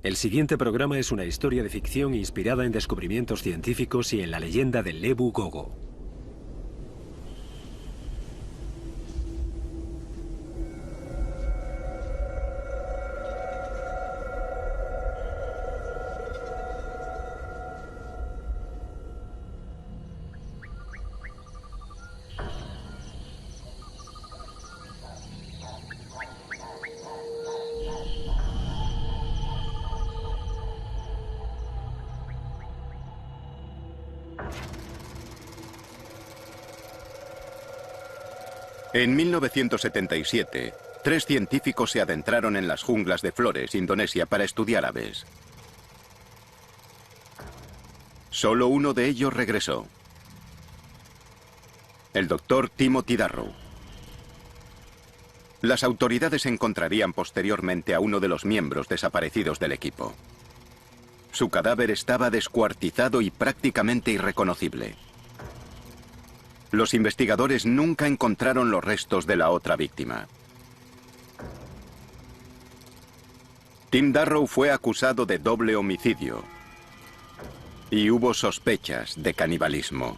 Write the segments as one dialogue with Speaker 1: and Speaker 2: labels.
Speaker 1: El siguiente programa es una historia de ficción inspirada en descubrimientos científicos y en la leyenda del Lebu Gogo.
Speaker 2: En 1977, 3 científicos se adentraron en las junglas de Flores, Indonesia, para estudiar aves. Solo uno de ellos regresó. El doctor Timothy Darrow. Las autoridades encontrarían posteriormente a uno de los miembros desaparecidos del equipo. Su cadáver estaba descuartizado y prácticamente irreconocible. Los investigadores nunca encontraron los restos de la otra víctima. Tim Darrow fue acusado de doble homicidio y hubo sospechas de canibalismo.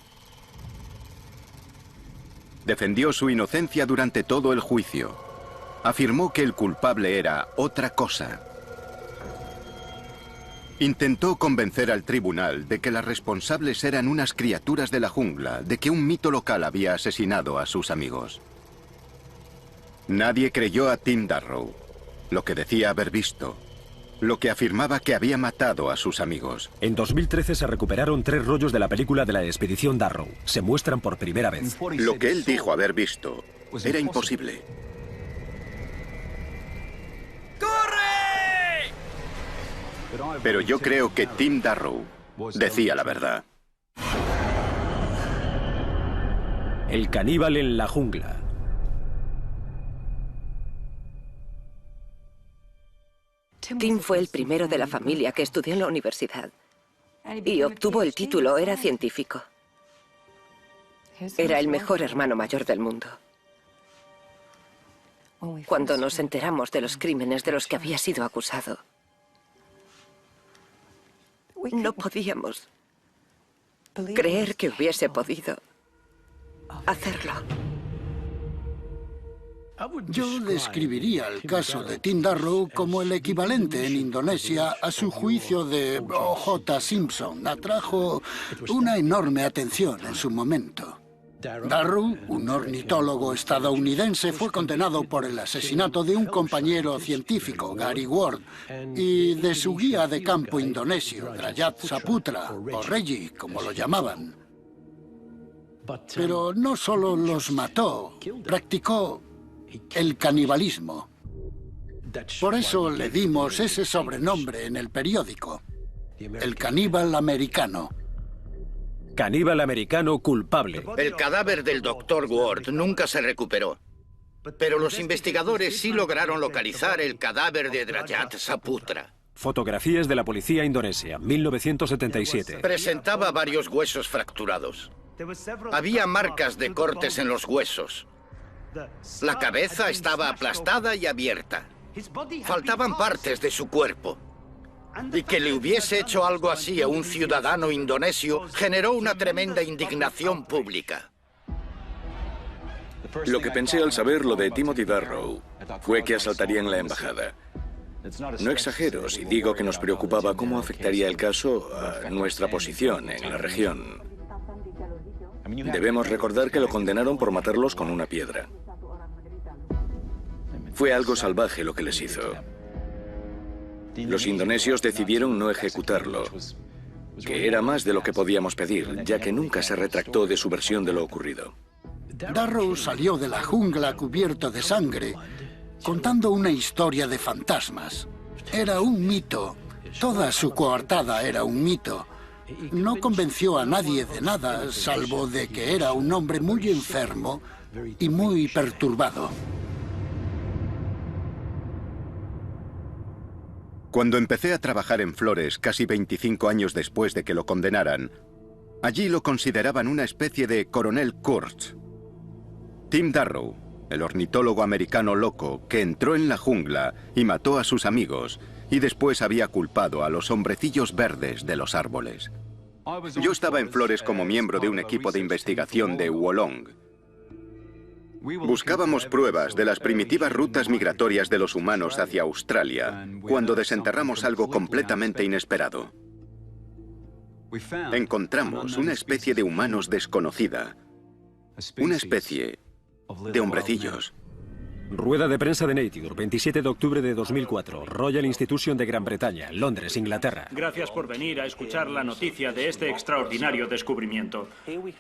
Speaker 2: Defendió su inocencia durante todo el juicio. Afirmó que el culpable era otra cosa. Intentó convencer al tribunal de que las responsables eran unas criaturas de la jungla, de que un mito local había asesinado a sus amigos. Nadie creyó a Tim Darrow, lo que decía haber visto, lo que afirmaba que había matado a sus amigos.
Speaker 1: En 2013 se recuperaron 3 rollos de la película de la expedición Darrow. Se muestran por primera vez.
Speaker 2: Lo que él dijo haber visto era imposible. Pero yo creo que Tim Darrow decía la verdad.
Speaker 1: El caníbal en la jungla.
Speaker 3: Tim fue el primero de la familia que estudió en la universidad y obtuvo el título, era científico. Era el mejor hermano mayor del mundo. Cuando nos enteramos de los crímenes de los que había sido acusado, no podíamos creer que hubiese podido hacerlo.
Speaker 4: Yo describiría el caso de Tim Darrow como el equivalente en Indonesia a su juicio de O.J. Simpson. Atrajo una enorme atención en su momento. Darrow, un ornitólogo estadounidense, fue condenado por el asesinato de un compañero científico, Gary Ward, y de su guía de campo indonesio, Drajat Saputra, o Reggie, como lo llamaban. Pero no solo los mató, practicó el canibalismo. Por eso le dimos ese sobrenombre en el periódico, el caníbal americano.
Speaker 1: Caníbal americano culpable.
Speaker 5: El cadáver del Dr. Ward nunca se recuperó. Pero los investigadores sí lograron localizar el cadáver de Drajat Saputra.
Speaker 1: Fotografías de la policía indonesia, 1977.
Speaker 5: Presentaba varios huesos fracturados. Había marcas de cortes en los huesos. La cabeza estaba aplastada y abierta. Faltaban partes de su cuerpo. Y que le hubiese hecho algo así a un ciudadano indonesio generó una tremenda indignación pública.
Speaker 6: Lo que pensé al saber lo de Timothy Darrow fue que asaltarían la embajada. No exagero si digo que nos preocupaba cómo afectaría el caso a nuestra posición en la región. Debemos recordar que lo condenaron por matarlos con una piedra. Fue algo salvaje lo que les hizo. Los indonesios decidieron no ejecutarlo, que era más de lo que podíamos pedir, ya que nunca se retractó de su versión de lo ocurrido.
Speaker 4: Darrow salió de la jungla cubierto de sangre, contando una historia de fantasmas. Era un mito. Toda su coartada era un mito. No convenció a nadie de nada, salvo de que era un hombre muy enfermo y muy perturbado.
Speaker 2: Cuando empecé a trabajar en Flores, casi 25 años después de que lo condenaran, allí lo consideraban una especie de coronel Kurtz. Tim Darrow, el ornitólogo americano loco que entró en la jungla y mató a sus amigos y después había culpado a los hombrecillos verdes de los árboles. Yo estaba en Flores como miembro de un equipo de investigación de Wolong. Buscábamos pruebas de las primitivas rutas migratorias de los humanos hacia Australia cuando desenterramos algo completamente inesperado. Encontramos una especie de humanos desconocida, una especie de hombrecillos.
Speaker 1: Rueda de prensa de Nature, 27 de octubre de 2004, Royal Institution de Gran Bretaña, Londres, Inglaterra.
Speaker 7: Gracias por venir a escuchar la noticia de este extraordinario descubrimiento.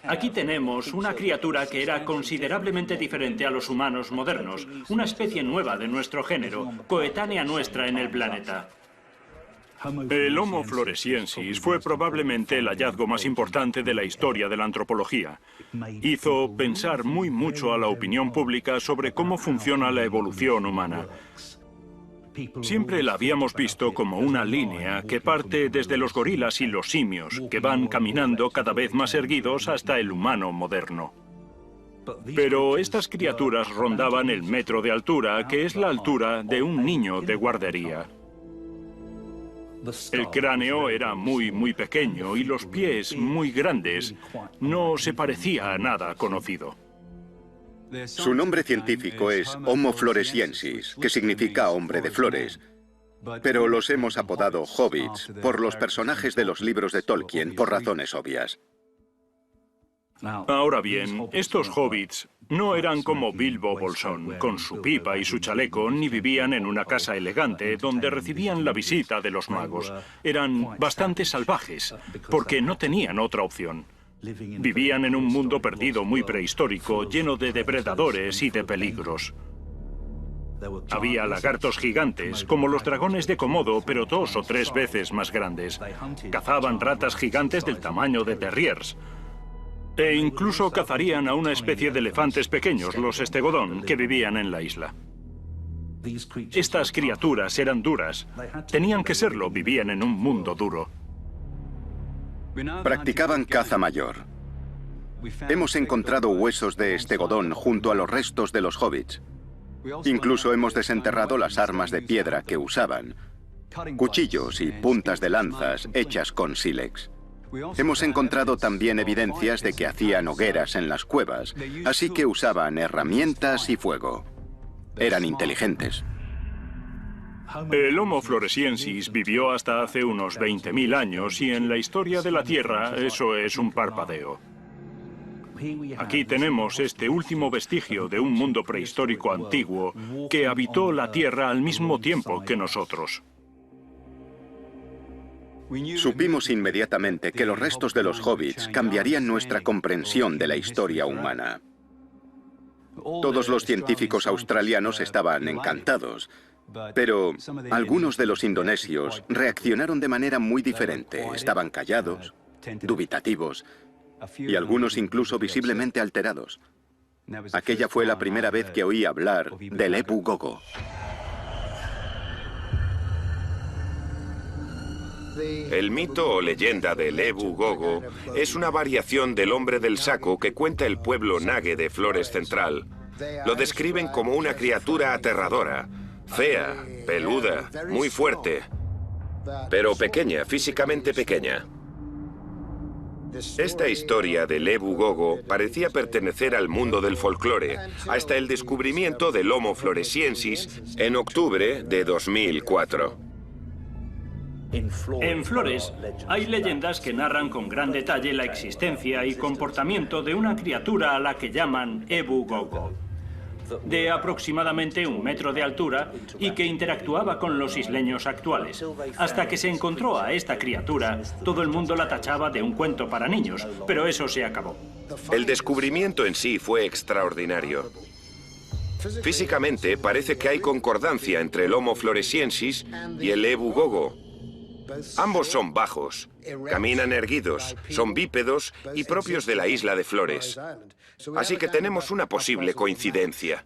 Speaker 7: Aquí tenemos una criatura que era considerablemente diferente a los humanos modernos, una especie nueva de nuestro género, coetánea nuestra en el planeta.
Speaker 8: El Homo floresiensis fue probablemente el hallazgo más importante de la historia de la antropología. Hizo pensar mucho a la opinión pública sobre cómo funciona la evolución humana. Siempre la habíamos visto como una línea que parte desde los gorilas y los simios, que van caminando cada vez más erguidos hasta el humano moderno. Pero estas criaturas rondaban el metro de altura, que es la altura de un niño de guardería. El cráneo era muy pequeño y los pies muy grandes. No se parecía a nada conocido.
Speaker 2: Su nombre científico es Homo floresiensis, que significa hombre de flores. Pero los hemos apodado hobbits por los personajes de los libros de Tolkien por razones obvias.
Speaker 8: Ahora bien, estos hobbits no eran como Bilbo Bolsón, con su pipa y su chaleco, ni vivían en una casa elegante donde recibían la visita de los magos. Eran bastante salvajes, porque no tenían otra opción. Vivían en un mundo perdido muy prehistórico, lleno de depredadores y de peligros. Había lagartos gigantes, como los dragones de Komodo, pero 2 o 3 veces más grandes. Cazaban ratas gigantes del tamaño de terriers. E incluso cazarían a una especie de elefantes pequeños, los estegodón, que vivían en la isla. Estas criaturas eran duras. Tenían que serlo, vivían en un mundo duro.
Speaker 2: Practicaban caza mayor. Hemos encontrado huesos de estegodón junto a los restos de los hobbits. Incluso hemos desenterrado las armas de piedra que usaban, cuchillos y puntas de lanzas hechas con sílex. Hemos encontrado también evidencias de que hacían hogueras en las cuevas, así que usaban herramientas y fuego. Eran inteligentes.
Speaker 8: El Homo floresiensis vivió hasta hace unos 20.000 años y en la historia de la Tierra eso es un parpadeo. Aquí tenemos este último vestigio de un mundo prehistórico antiguo que habitó la Tierra al mismo tiempo que nosotros.
Speaker 2: Supimos inmediatamente que los restos de los hobbits cambiarían nuestra comprensión de la historia humana. Todos los científicos australianos estaban encantados, pero algunos de los indonesios reaccionaron de manera muy diferente. Estaban callados, dubitativos y algunos incluso visiblemente alterados. Aquella fue la primera vez que oí hablar del Ebu Gogo.
Speaker 9: El mito o leyenda del Ebu Gogo es una variación del hombre del saco que cuenta el pueblo Nage de Flores Central. Lo describen como una criatura aterradora, fea, peluda, muy fuerte, pero pequeña, físicamente pequeña. Esta historia del Ebu Gogo parecía pertenecer al mundo del folclore, hasta el descubrimiento del Homo floresiensis en octubre de 2004.
Speaker 7: En Flores hay leyendas que narran con gran detalle la existencia y comportamiento de una criatura a la que llaman Ebu Gogo, de aproximadamente 1 metro de altura y que interactuaba con los isleños actuales. Hasta que se encontró a esta criatura, todo el mundo la tachaba de un cuento para niños, pero eso se acabó.
Speaker 9: El descubrimiento en sí fue extraordinario. Físicamente parece que hay concordancia entre el Homo floresiensis y el Ebu Gogo. Ambos son bajos, caminan erguidos, son bípedos y propios de la isla de Flores. Así que tenemos una posible coincidencia.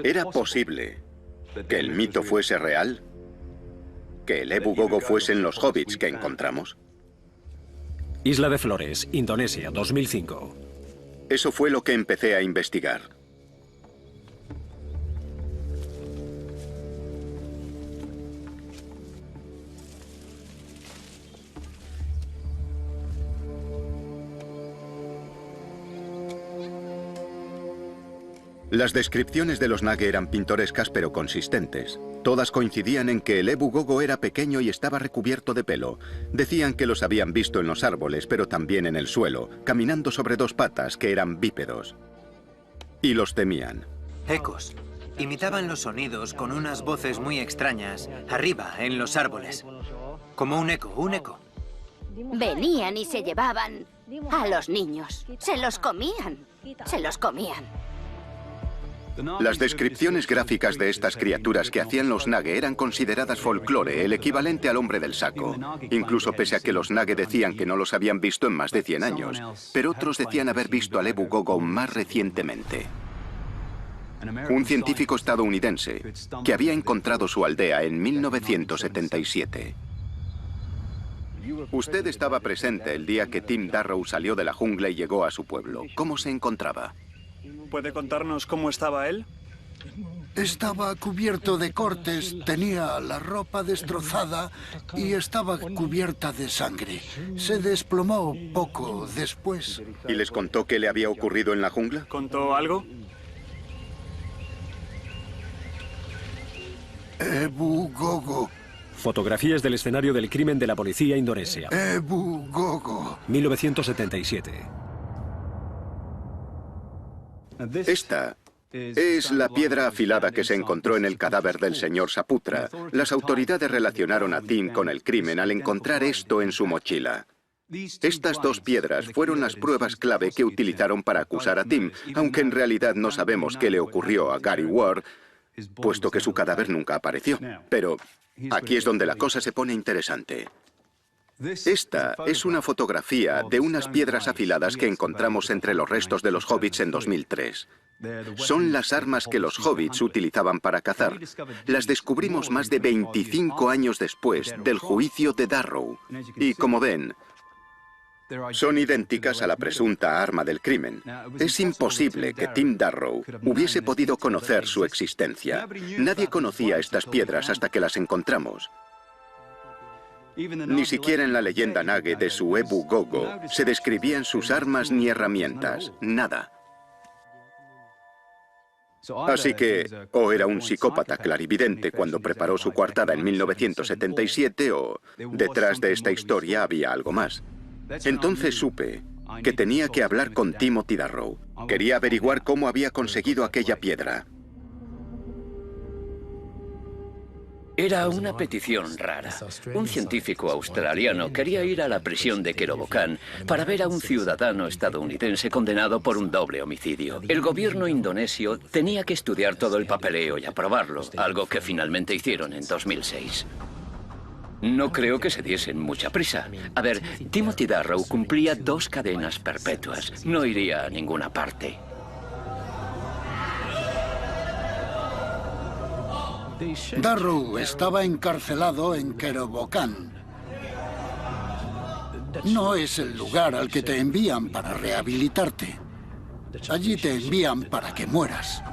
Speaker 2: ¿Era posible que el mito fuese real? ¿Que el Ebu Gogo fuesen los hobbits que encontramos?
Speaker 1: Isla de Flores, Indonesia, 2005.
Speaker 2: Eso fue lo que empecé a investigar. Las descripciones de los Nage eran pintorescas pero consistentes. Todas coincidían en que el Ebu Gogo era pequeño y estaba recubierto de pelo. Decían que los habían visto en los árboles, pero también en el suelo, caminando sobre dos patas que eran bípedos. Y los temían.
Speaker 10: Ecos. Imitaban los sonidos con unas voces muy extrañas, arriba, en los árboles. Como un eco, un eco.
Speaker 11: Venían y se llevaban a los niños. Se los comían. Se los comían.
Speaker 2: Las descripciones gráficas de estas criaturas que hacían los Nage eran consideradas folclore, el equivalente al hombre del saco. Incluso pese a que los Nage decían que no los habían visto en más de 100 años. Pero otros decían haber visto al Ebu Gogo más recientemente. Un científico estadounidense que había encontrado su aldea en 1977. Usted estaba presente el día que Tim Darrow salió de la jungla y llegó a su pueblo. ¿Cómo se encontraba?
Speaker 12: ¿Puede contarnos cómo estaba él?
Speaker 4: Estaba cubierto de cortes, tenía la ropa destrozada y estaba cubierta de sangre. Se desplomó poco después.
Speaker 2: ¿Y les contó qué le había ocurrido en la jungla?
Speaker 12: ¿Contó algo?
Speaker 4: Ebu Gogo.
Speaker 1: Fotografías del escenario del crimen de la policía indonesia.
Speaker 4: Ebu Gogo.
Speaker 1: 1977.
Speaker 2: Esta es la piedra afilada que se encontró en el cadáver del señor Saputra. Las autoridades relacionaron a Tim con el crimen al encontrar esto en su mochila. Estas dos piedras fueron las pruebas clave que utilizaron para acusar a Tim, aunque en realidad no sabemos qué le ocurrió a Gary Ward, puesto que su cadáver nunca apareció. Pero aquí es donde la cosa se pone interesante. Esta es una fotografía de unas piedras afiladas que encontramos entre los restos de los hobbits en 2003. Son las armas que los hobbits utilizaban para cazar. Las descubrimos más de 25 años después del juicio de Darrow. Y como ven, son idénticas a la presunta arma del crimen. Es imposible que Tim Darrow hubiese podido conocer su existencia. Nadie conocía estas piedras hasta que las encontramos. Ni siquiera en la leyenda Nage de su Ebu Gogo se describían sus armas ni herramientas, nada. Así que, o era un psicópata clarividente cuando preparó su coartada en 1977, o detrás de esta historia había algo más. Entonces supe que tenía que hablar con Timothy Darrow. Quería averiguar cómo había conseguido aquella piedra.
Speaker 13: Era una petición rara. Un científico australiano quería ir a la prisión de Kerobokan para ver a un ciudadano estadounidense condenado por un doble homicidio. El gobierno indonesio tenía que estudiar todo el papeleo y aprobarlo, algo que finalmente hicieron en 2006. No creo que se diesen mucha prisa. A ver, Timothy Darrow cumplía 2 cadenas perpetuas. No iría a ninguna parte.
Speaker 4: Darrow estaba encarcelado en Kerobokan. No es el lugar al que te envían para rehabilitarte. Allí te envían para que mueras.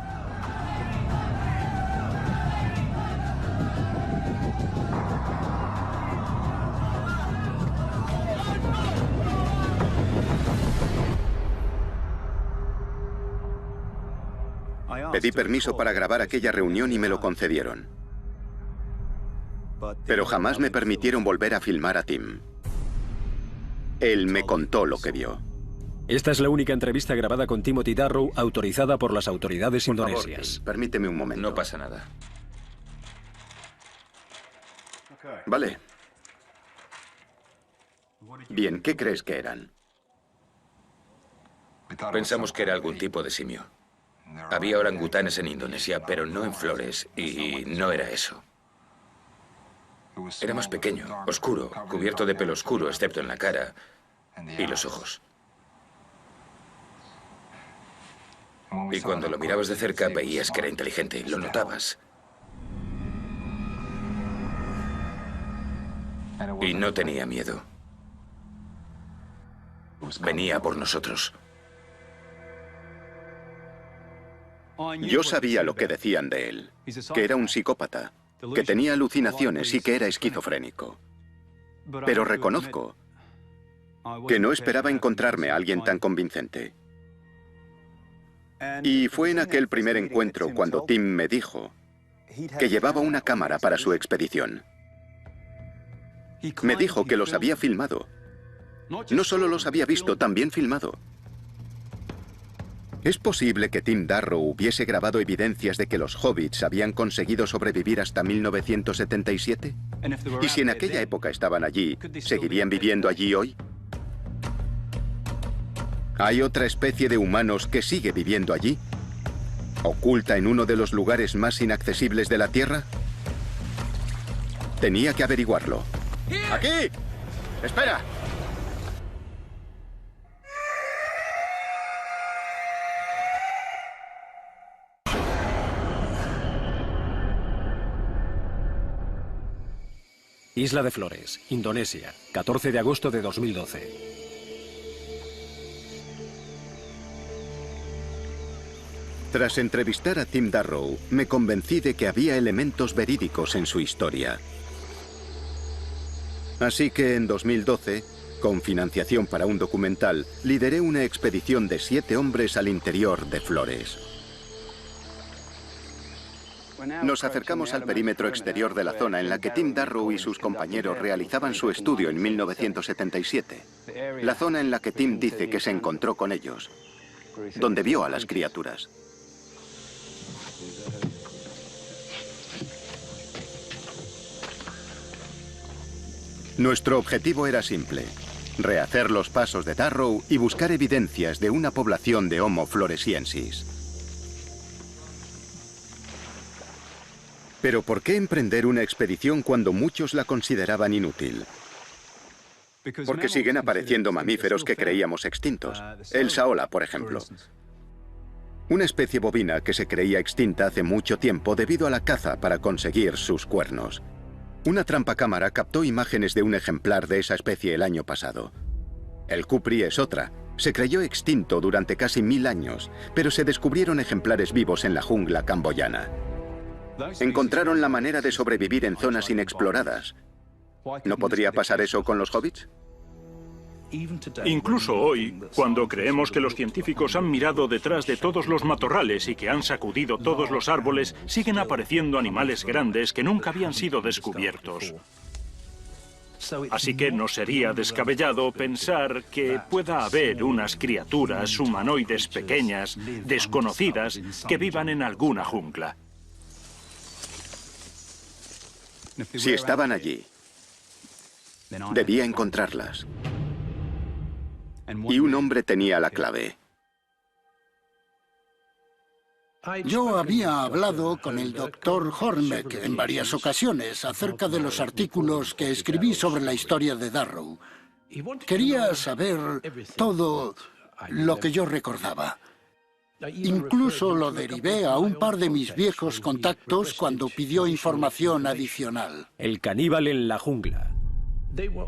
Speaker 2: Pedí permiso para grabar aquella reunión y me lo concedieron. Pero jamás me permitieron volver a filmar a Tim. Él me contó lo que vio.
Speaker 1: Esta es la única entrevista grabada con Timothy Darrow autorizada por las autoridades indonesias.
Speaker 2: Por favor, permíteme un momento.
Speaker 6: No pasa nada.
Speaker 2: Vale. Bien, ¿qué crees que eran?
Speaker 6: Pensamos que era algún tipo de simio. Había orangutanes en Indonesia, pero no en Flores, y no era eso. Era más pequeño, oscuro, cubierto de pelo oscuro, excepto en la cara y los ojos. Y cuando lo mirabas de cerca veías que era inteligente, lo notabas. Y no tenía miedo. Venía por nosotros.
Speaker 2: Yo sabía lo que decían de él, que era un psicópata, que tenía alucinaciones y que era esquizofrénico. Pero reconozco que no esperaba encontrarme a alguien tan convincente. Y fue en aquel primer encuentro cuando Tim me dijo que llevaba una cámara para su expedición. Me dijo que los había filmado. No solo los había visto, también filmado. ¿Es posible que Tim Darrow hubiese grabado evidencias de que los hobbits habían conseguido sobrevivir hasta 1977? ¿Y si en aquella época estaban allí, seguirían viviendo allí hoy? ¿Hay otra especie de humanos que sigue viviendo allí? ¿Oculta en uno de los lugares más inaccesibles de la Tierra? Tenía que averiguarlo. ¡Aquí! ¡Espera!
Speaker 1: Isla de Flores, Indonesia, 14 de agosto de 2012.
Speaker 2: Tras entrevistar a Tim Darrow, me convencí de que había elementos verídicos en su historia. Así que en 2012, con financiación para un documental, lideré una expedición de 7 hombres al interior de Flores. Nos acercamos al perímetro exterior de la zona en la que Tim Darrow y sus compañeros realizaban su estudio en 1977. La zona en la que Tim dice que se encontró con ellos, donde vio a las criaturas. Nuestro objetivo era simple: rehacer los pasos de Darrow y buscar evidencias de una población de Homo floresiensis. Pero ¿por qué emprender una expedición cuando muchos la consideraban inútil? Porque siguen apareciendo mamíferos que creíamos extintos. El saola, por ejemplo. Una especie bovina que se creía extinta hace mucho tiempo debido a la caza para conseguir sus cuernos. Una trampacámara captó imágenes de un ejemplar de esa especie el año pasado. El cupri es otra. Se creyó extinto durante casi 1000 años, pero se descubrieron ejemplares vivos en la jungla camboyana. Encontraron la manera de sobrevivir en zonas inexploradas. ¿No podría pasar eso con los hobbits?
Speaker 8: Incluso hoy, cuando creemos que los científicos han mirado detrás de todos los matorrales y que han sacudido todos los árboles, siguen apareciendo animales grandes que nunca habían sido descubiertos. Así que no sería descabellado pensar que pueda haber unas criaturas humanoides pequeñas, desconocidas, que vivan en alguna jungla.
Speaker 2: Si estaban allí, debía encontrarlas. Y un hombre tenía la clave.
Speaker 4: Yo había hablado con el Dr. Hornbeck en varias ocasiones acerca de los artículos que escribí sobre la historia de Darrow. Quería saber todo lo que yo recordaba. Incluso lo derivé a un par de mis viejos contactos cuando pidió información adicional.
Speaker 1: El caníbal en la jungla.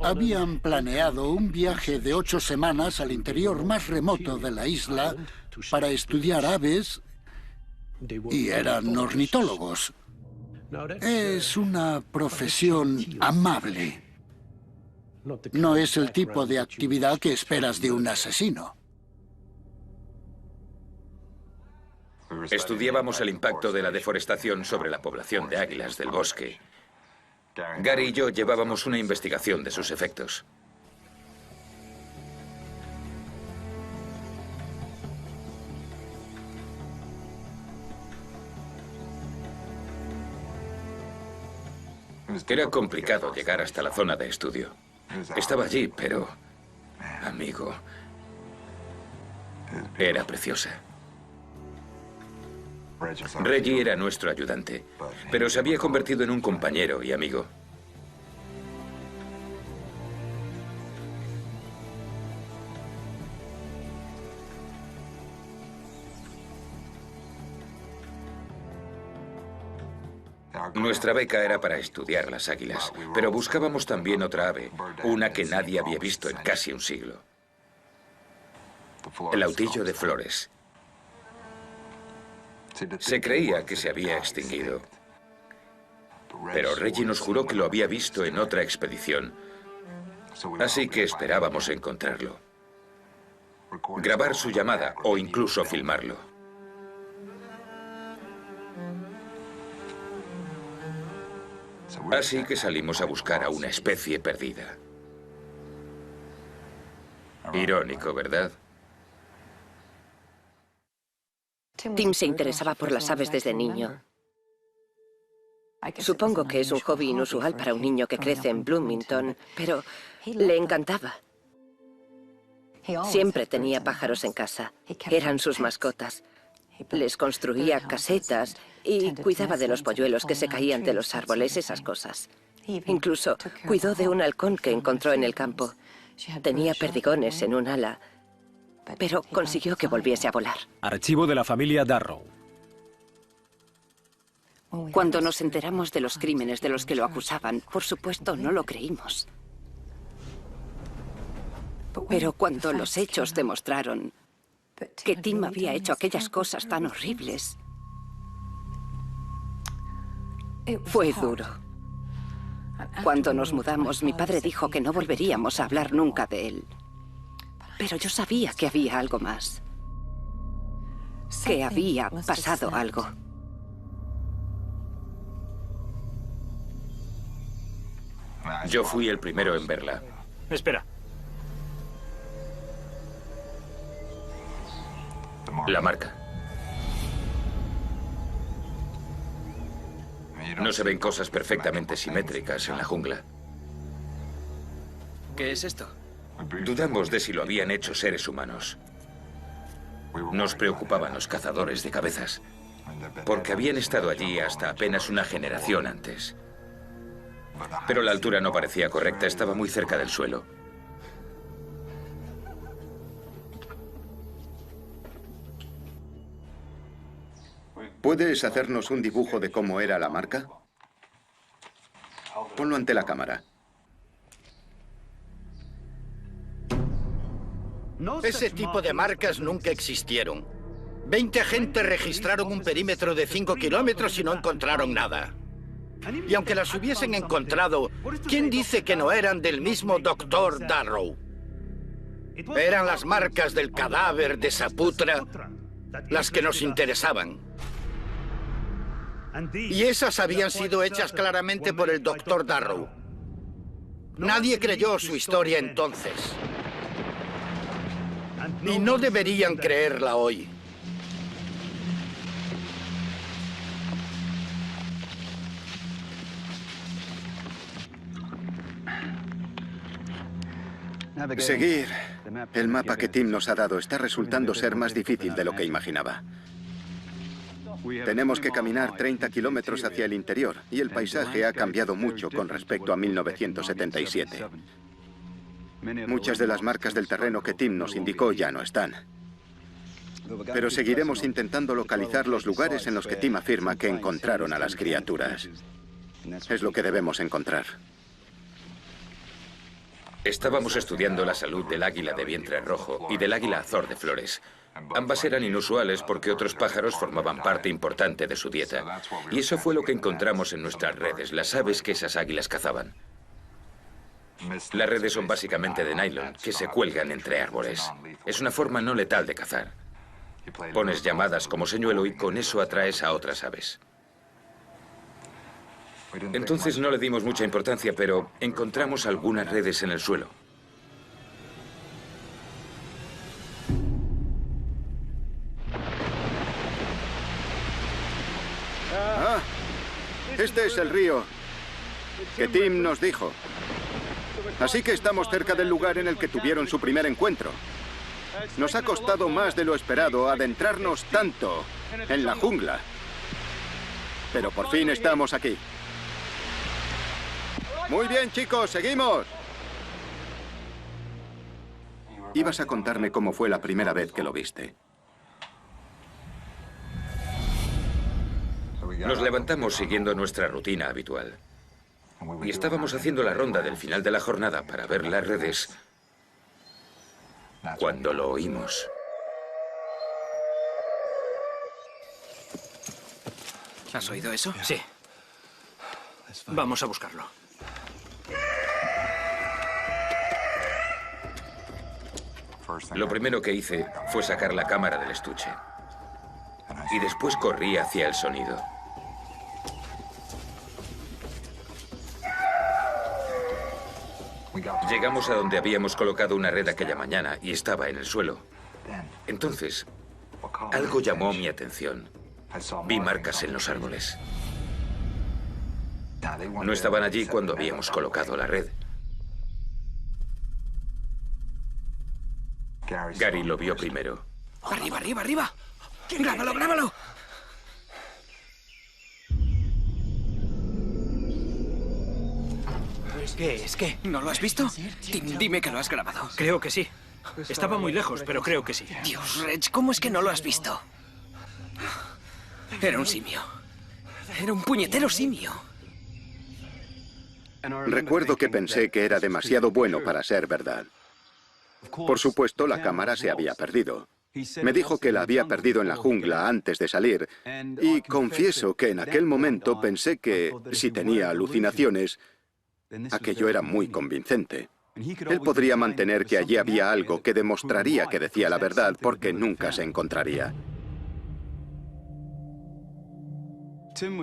Speaker 4: Habían planeado un viaje de 8 semanas al interior más remoto de la isla para estudiar aves y eran ornitólogos. Es una profesión amable. No es el tipo de actividad que esperas de un asesino.
Speaker 14: Estudiábamos el impacto de la deforestación sobre la población de águilas del bosque. Gary y yo llevábamos una investigación de sus efectos. Era complicado llegar hasta la zona de estudio. Estaba allí, pero... amigo... era preciosa. Reggie era nuestro ayudante, pero se había convertido en un compañero y amigo. Nuestra beca era para estudiar las águilas, pero buscábamos también otra ave, una que nadie había visto en casi un siglo. El autillo de Flores. Se creía que se había extinguido. Pero Reggie nos juró que lo había visto en otra expedición. Así que esperábamos encontrarlo. Grabar su llamada o incluso filmarlo. Así que salimos a buscar a una especie perdida. Irónico, ¿verdad?
Speaker 3: Tim se interesaba por las aves desde niño. Supongo que es un hobby inusual para un niño que crece en Bloomington, pero le encantaba. Siempre tenía pájaros en casa. Eran sus mascotas. Les construía casetas y cuidaba de los polluelos que se caían de los árboles, esas cosas. Incluso cuidó de un halcón que encontró en el campo. Tenía perdigones en un ala, pero consiguió que volviese a volar.
Speaker 1: Archivo de la familia Darrow.
Speaker 15: Cuando nos enteramos de los crímenes de los que lo acusaban, por supuesto no lo creímos. Pero cuando los hechos demostraron que Tim había hecho aquellas cosas tan horribles, fue duro. Cuando nos mudamos, mi padre dijo que no volveríamos a hablar nunca de él. Pero yo sabía que había algo más. Que había pasado algo.
Speaker 14: Yo fui el primero en verla.
Speaker 8: Espera.
Speaker 14: La marca. No se ven cosas perfectamente simétricas en la jungla.
Speaker 13: ¿Qué es esto?
Speaker 14: Dudamos de si lo habían hecho seres humanos. Nos preocupaban los cazadores de cabezas, porque habían estado allí hasta apenas una generación antes. Pero la altura no parecía correcta, estaba muy cerca del suelo.
Speaker 2: ¿Puedes hacernos un dibujo de cómo era la marca? Ponlo ante la cámara.
Speaker 5: Ese tipo de marcas nunca existieron. 20 agentes registraron un perímetro de 5 kilómetros y no encontraron nada. Y aunque las hubiesen encontrado, ¿quién dice que no eran del mismo Dr. Darrow? Eran las marcas del cadáver de Saputra las que nos interesaban. Y esas habían sido hechas claramente por el Dr. Darrow. Nadie creyó su historia entonces. Y no deberían creerla hoy.
Speaker 2: Seguir el mapa que Tim nos ha dado está resultando ser más difícil de lo que imaginaba. Tenemos que caminar 30 kilómetros hacia el interior y el paisaje ha cambiado mucho con respecto a 1977. Muchas de las marcas del terreno que Tim nos indicó ya no están. Pero seguiremos intentando localizar los lugares en los que Tim afirma que encontraron a las criaturas. Es lo que debemos encontrar.
Speaker 14: Estábamos estudiando la salud del águila de vientre rojo y del águila azor de flores. Ambas eran inusuales porque otros pájaros formaban parte importante de su dieta. Y eso fue lo que encontramos en nuestras redes, las aves que esas águilas cazaban. Las redes son básicamente de nylon, que se cuelgan entre árboles. Es una forma no letal de cazar. Pones llamadas como señuelo y con eso atraes a otras aves. Entonces no le dimos mucha importancia, pero encontramos algunas redes en el suelo.
Speaker 2: Ah, este es el río que Tim nos dijo. Así que estamos cerca del lugar en el que tuvieron su primer encuentro. Nos ha costado más de lo esperado adentrarnos tanto en la jungla. Pero por fin estamos aquí. Muy bien, chicos, seguimos. Ibas a contarme cómo fue la primera vez que lo viste.
Speaker 14: Nos levantamos siguiendo nuestra rutina habitual. Y estábamos haciendo la ronda del final de la jornada para ver las redes cuando lo oímos.
Speaker 16: ¿Has oído eso?
Speaker 7: Sí. Vamos a buscarlo.
Speaker 14: Lo primero que hice fue sacar la cámara del estuche. Y después corrí hacia el sonido. Llegamos a donde habíamos colocado una red aquella mañana y estaba en el suelo. Entonces, algo llamó mi atención. Vi marcas en los árboles. No estaban allí cuando habíamos colocado la red. Gary lo vio primero.
Speaker 16: ¡Arriba, arriba, arriba! ¡Grábalo, grábalo! ¿Qué es? ¿Qué? ¿No lo has visto? Tim, dime que lo has grabado.
Speaker 7: Creo que sí. Estaba muy lejos, pero creo que sí.
Speaker 16: Dios, Reg, ¿cómo es que no lo has visto? Era un simio. Era un puñetero simio.
Speaker 2: Recuerdo que pensé que era demasiado bueno para ser verdad. Por supuesto, la cámara se había perdido. Me dijo que la había perdido en la jungla antes de salir, y confieso que en aquel momento pensé que, si tenía alucinaciones, aquello era muy convincente. Él podría mantener que allí había algo que demostraría que decía la verdad porque nunca se encontraría.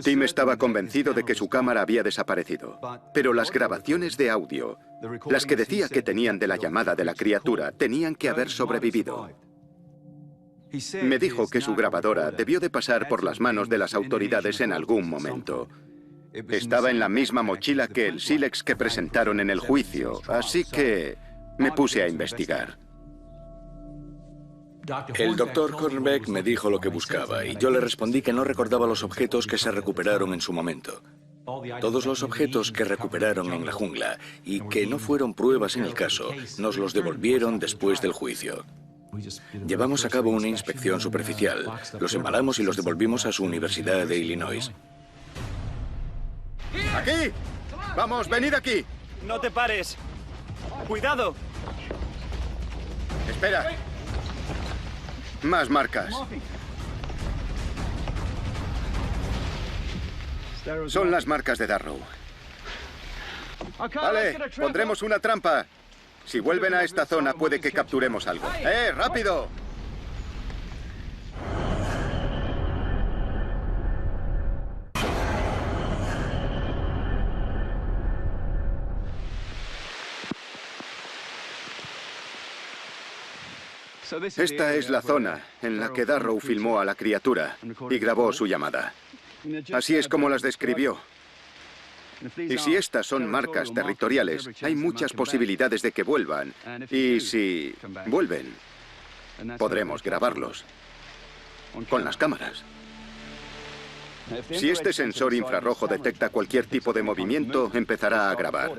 Speaker 2: Tim estaba convencido de que su cámara había desaparecido, pero las grabaciones de audio, las que decía que tenían de la llamada de la criatura, tenían que haber sobrevivido. Me dijo que su grabadora debió de pasar por las manos de las autoridades en algún momento. Estaba en la misma mochila que el sílex que presentaron en el juicio, así que me puse a investigar.
Speaker 6: El doctor Hornbeck me dijo lo que buscaba y yo le respondí que no recordaba los objetos que se recuperaron en su momento. Todos los objetos que recuperaron en la jungla y que no fueron pruebas en el caso, nos los devolvieron después del juicio. Llevamos a cabo una inspección superficial, los embalamos y los devolvimos a su Universidad de Illinois.
Speaker 2: ¡Aquí! ¡Vamos, venid aquí!
Speaker 12: ¡No te pares! ¡Cuidado!
Speaker 2: Espera. Más marcas. Son las marcas de Darrow. Vale, pondremos una trampa. Si vuelven a esta zona puede que capturemos algo. ¡Rápido! Esta es la zona en la que Darrow filmó a la criatura y grabó su llamada. Así es como las describió. Y si estas son marcas territoriales, hay muchas posibilidades de que vuelvan. Y si vuelven, podremos grabarlos con las cámaras. Si este sensor infrarrojo detecta cualquier tipo de movimiento, empezará a grabar.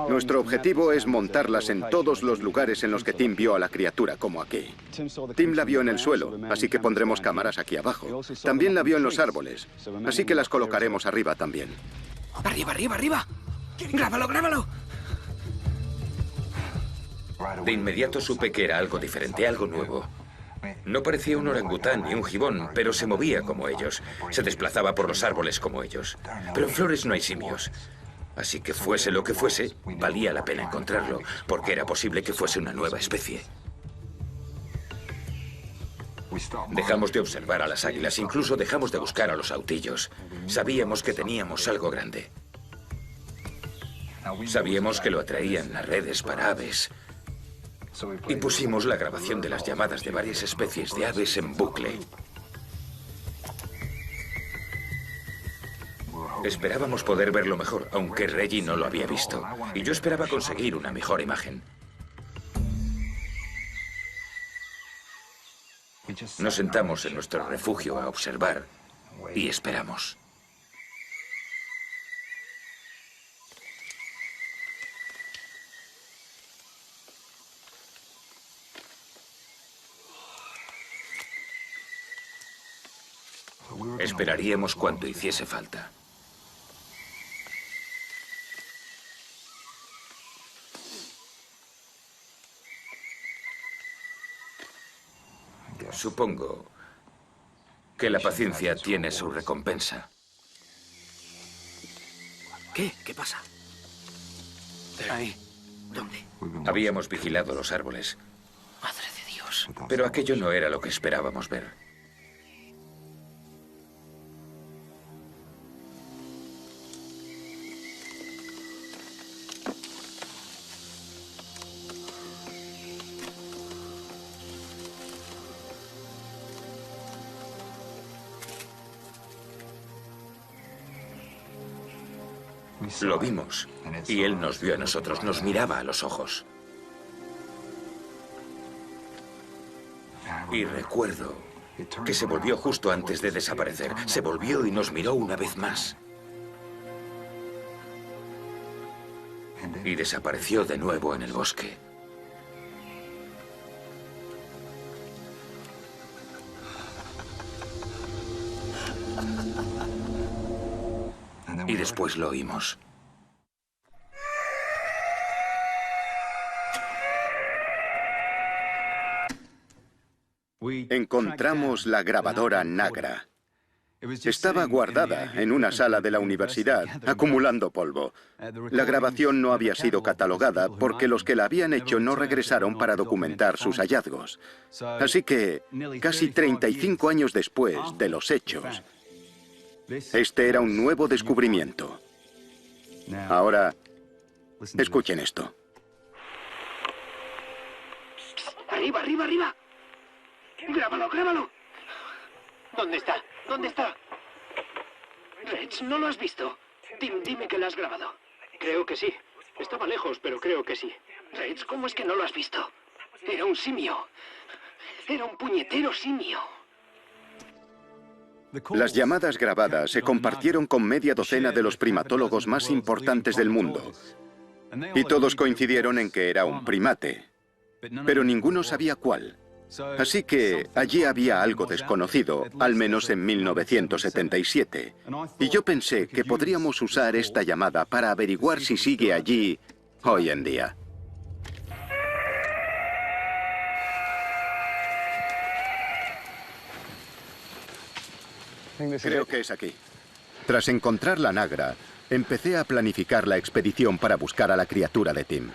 Speaker 2: Nuestro objetivo es montarlas en todos los lugares en los que Tim vio a la criatura, como aquí. Tim la vio en el suelo, así que pondremos cámaras aquí abajo. También la vio en los árboles, así que las colocaremos arriba también.
Speaker 16: ¡Arriba, arriba, arriba! ¡Grábalo, grábalo!
Speaker 14: De inmediato supe que era algo diferente, algo nuevo. No parecía un orangután ni un gibón, pero se movía como ellos. Se desplazaba por los árboles como ellos. Pero en Flores no hay simios. Así que fuese lo que fuese, valía la pena encontrarlo, porque era posible que fuese una nueva especie. Dejamos de observar a las águilas, incluso dejamos de buscar a los autillos. Sabíamos que teníamos algo grande. Sabíamos que lo atraían las redes para aves. Y pusimos la grabación de las llamadas de varias especies de aves en bucle. Esperábamos poder verlo mejor, aunque Reggie no lo había visto. Y yo esperaba conseguir una mejor imagen. Nos sentamos en nuestro refugio a observar y esperamos. Esperaríamos cuanto hiciese falta. Supongo que la paciencia tiene su recompensa.
Speaker 16: ¿Qué? ¿Qué pasa?
Speaker 10: Ahí.
Speaker 16: ¿Dónde?
Speaker 14: Habíamos vigilado los árboles,
Speaker 16: Madre de Dios.
Speaker 14: pero aquello no era lo que esperábamos ver. Lo vimos, y él nos vio a nosotros, nos miraba a los ojos. Y recuerdo que se volvió justo antes de desaparecer. Se volvió y nos miró una vez más. Y desapareció de nuevo en el bosque. Y después lo oímos.
Speaker 2: Encontramos la grabadora Nagra. Estaba guardada en una sala de la universidad, acumulando polvo. La grabación no había sido catalogada porque los que la habían hecho no regresaron para documentar sus hallazgos. Así que, casi 35 años después de los hechos, este era un nuevo descubrimiento. Ahora, escuchen esto.
Speaker 17: ¡Arriba, arriba, arriba! ¡Grábalo, grábalo! ¿Dónde está? ¿Dónde está? Reg, ¿no lo has visto? Tim, dime que lo has grabado. Creo que sí. Estaba lejos, pero creo que sí. Reg, ¿cómo es que no lo has visto? Era un simio. Era un puñetero simio.
Speaker 2: Las llamadas grabadas se compartieron con media docena de los primatólogos más importantes del mundo. Y todos coincidieron en que era un primate. Pero ninguno sabía cuál. Así que allí había algo desconocido, al menos en 1977. Y yo pensé que podríamos usar esta llamada para averiguar si sigue allí hoy en día. Creo que es aquí. Tras encontrar la Nagra, empecé a planificar la expedición para buscar a la criatura de Tim.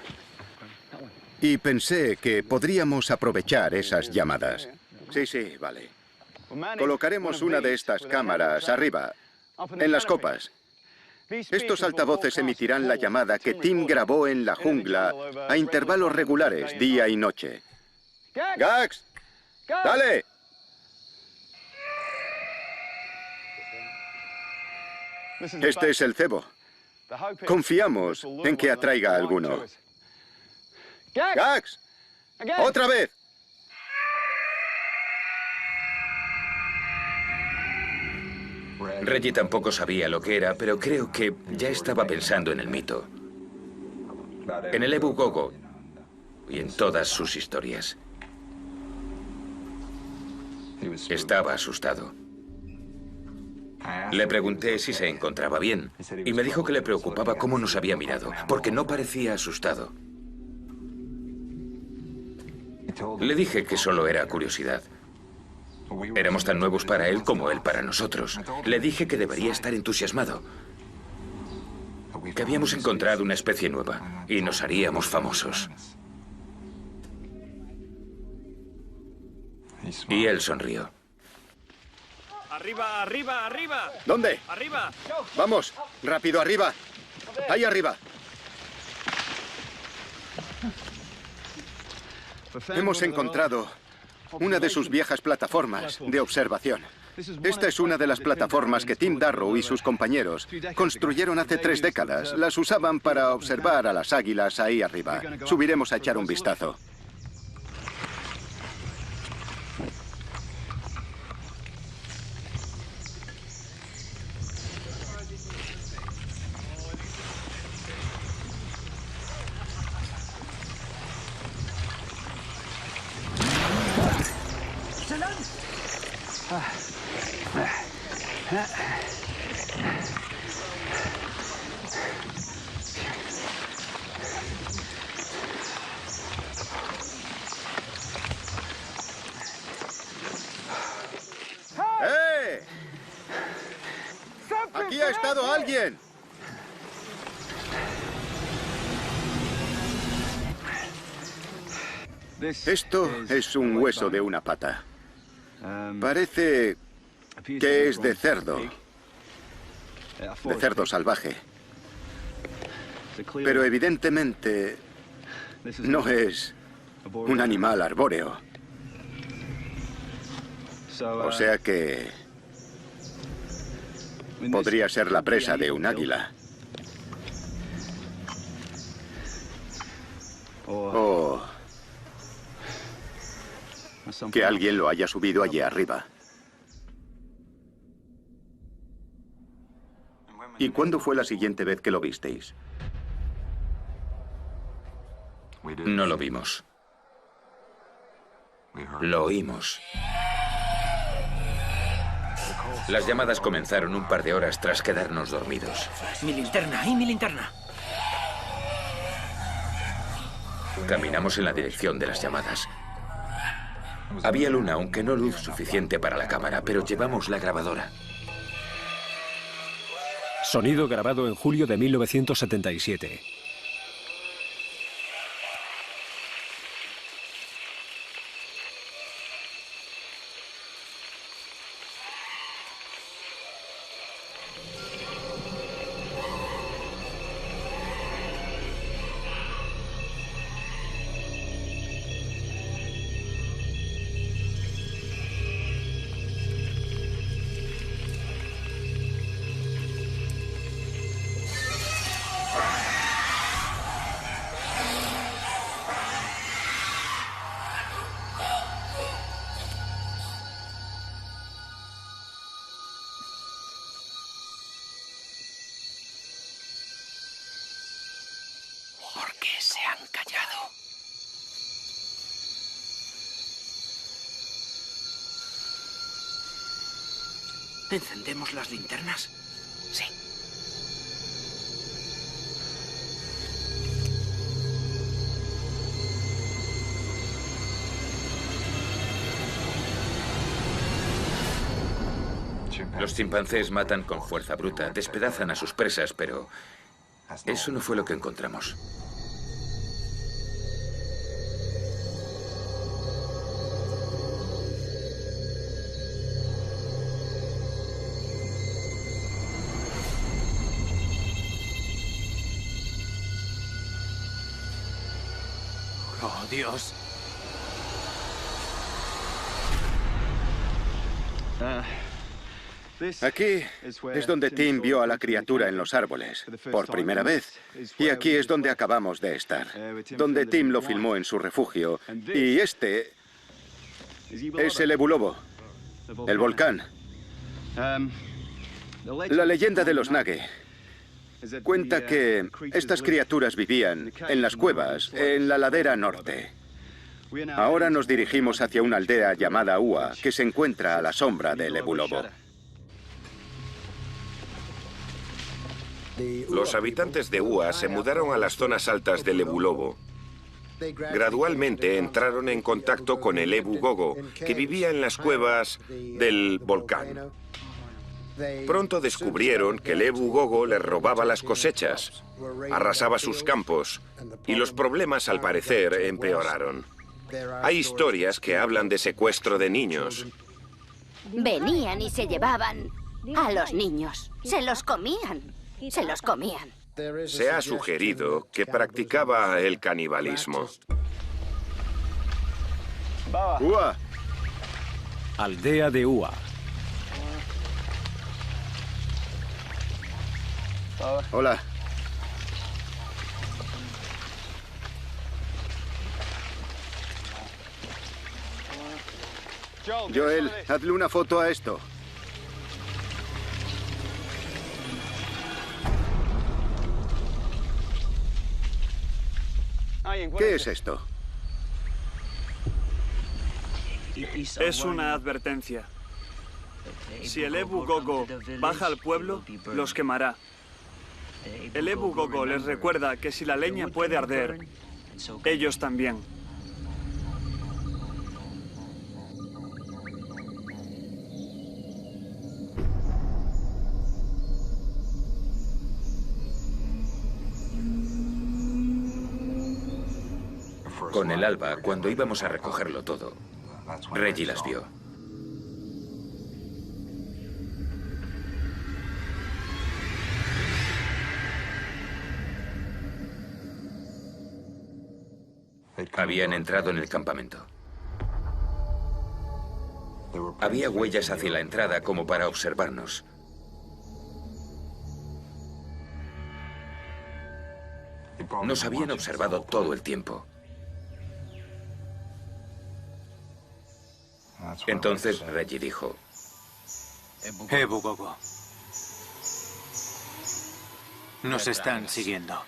Speaker 2: Y pensé que podríamos aprovechar esas llamadas. Sí, vale. Colocaremos una de estas cámaras arriba, en las copas. Estos altavoces emitirán la llamada que Tim grabó en la jungla a intervalos regulares, día y noche. ¡Gax! ¡Dale! Este es el cebo. Confiamos en que atraiga a alguno. ¡Gax! ¡Otra vez!
Speaker 14: Reggie tampoco sabía lo que era, pero creo que ya estaba pensando en el mito. En el Ebu Gogo y en todas sus historias. Estaba asustado. Le pregunté si se encontraba bien y me dijo que le preocupaba cómo nos había mirado, porque no parecía asustado. Le dije que solo era curiosidad. Éramos tan nuevos para él como él para nosotros. Le dije que debería estar entusiasmado, que habíamos encontrado una especie nueva y nos haríamos famosos. Y él sonrió.
Speaker 12: ¡Arriba, arriba, arriba!
Speaker 2: ¿Dónde?
Speaker 12: ¡Arriba!
Speaker 2: ¡Vamos! ¡Rápido, arriba! ¡Ahí arriba! Hemos encontrado una de sus viejas plataformas de observación. Esta es una de las plataformas que Tim Darrow y sus compañeros construyeron hace 3 décadas. Las usaban para observar a las águilas ahí arriba. Subiremos a echar un vistazo. ¡Aquí ha estado alguien! Esto es un hueso de una pata. Parece que es de cerdo salvaje. Pero evidentemente no es un animal arbóreo. O sea que podría ser la presa de un águila. O que alguien lo haya subido allí arriba. ¿Y cuándo fue la siguiente vez que lo visteis?
Speaker 14: No lo vimos. Lo oímos. Las llamadas comenzaron un par de horas tras quedarnos dormidos.
Speaker 16: Mi linterna, ahí mi linterna.
Speaker 14: Caminamos en la dirección de las llamadas. Había luna, aunque no luz suficiente para la cámara, pero llevamos la grabadora.
Speaker 1: Sonido grabado en julio de 1977.
Speaker 16: ¿Por qué se han callado? ¿Encendemos las linternas? Sí.
Speaker 14: Los chimpancés matan con fuerza bruta, despedazan a sus presas, pero eso no fue lo que encontramos.
Speaker 16: Oh, Dios.
Speaker 2: Aquí es donde Tim vio a la criatura en los árboles, por primera vez. Y aquí es donde acabamos de estar, donde Tim lo filmó en su refugio. Y este es el Ebu Lobo, el volcán. La leyenda de los Nage cuenta que estas criaturas vivían en las cuevas, en la ladera norte. Ahora nos dirigimos hacia una aldea llamada Ua, que se encuentra a la sombra del Ebu Lobo.
Speaker 9: Los habitantes de Ua se mudaron a las zonas altas del Ebu Lobo. Gradualmente entraron en contacto con el Ebu Gogo, que vivía en las cuevas del volcán. Pronto descubrieron que el Ebu Gogo les robaba las cosechas, arrasaba sus campos, y los problemas, al parecer, empeoraron. Hay historias que hablan de secuestro de niños.
Speaker 11: Venían y se llevaban a los niños. Se los comían. Se los comían.
Speaker 9: Se ha sugerido que practicaba el canibalismo.
Speaker 2: Ua.
Speaker 1: Aldea de Ua.
Speaker 2: Hola. Joel, hazle una foto a esto. ¿Qué es esto?
Speaker 12: Es una advertencia. Si el Ebu Gogo baja al pueblo, los quemará. El Ebu Gogo les recuerda que si la leña puede arder, ellos también.
Speaker 14: Con el alba, cuando íbamos a recogerlo todo, Reggie las vio. Habían entrado en el campamento. Había huellas hacia la entrada como para observarnos. Nos habían observado todo el tiempo. Entonces Reggie dijo:
Speaker 10: Ebu Gogo. Nos están siguiendo.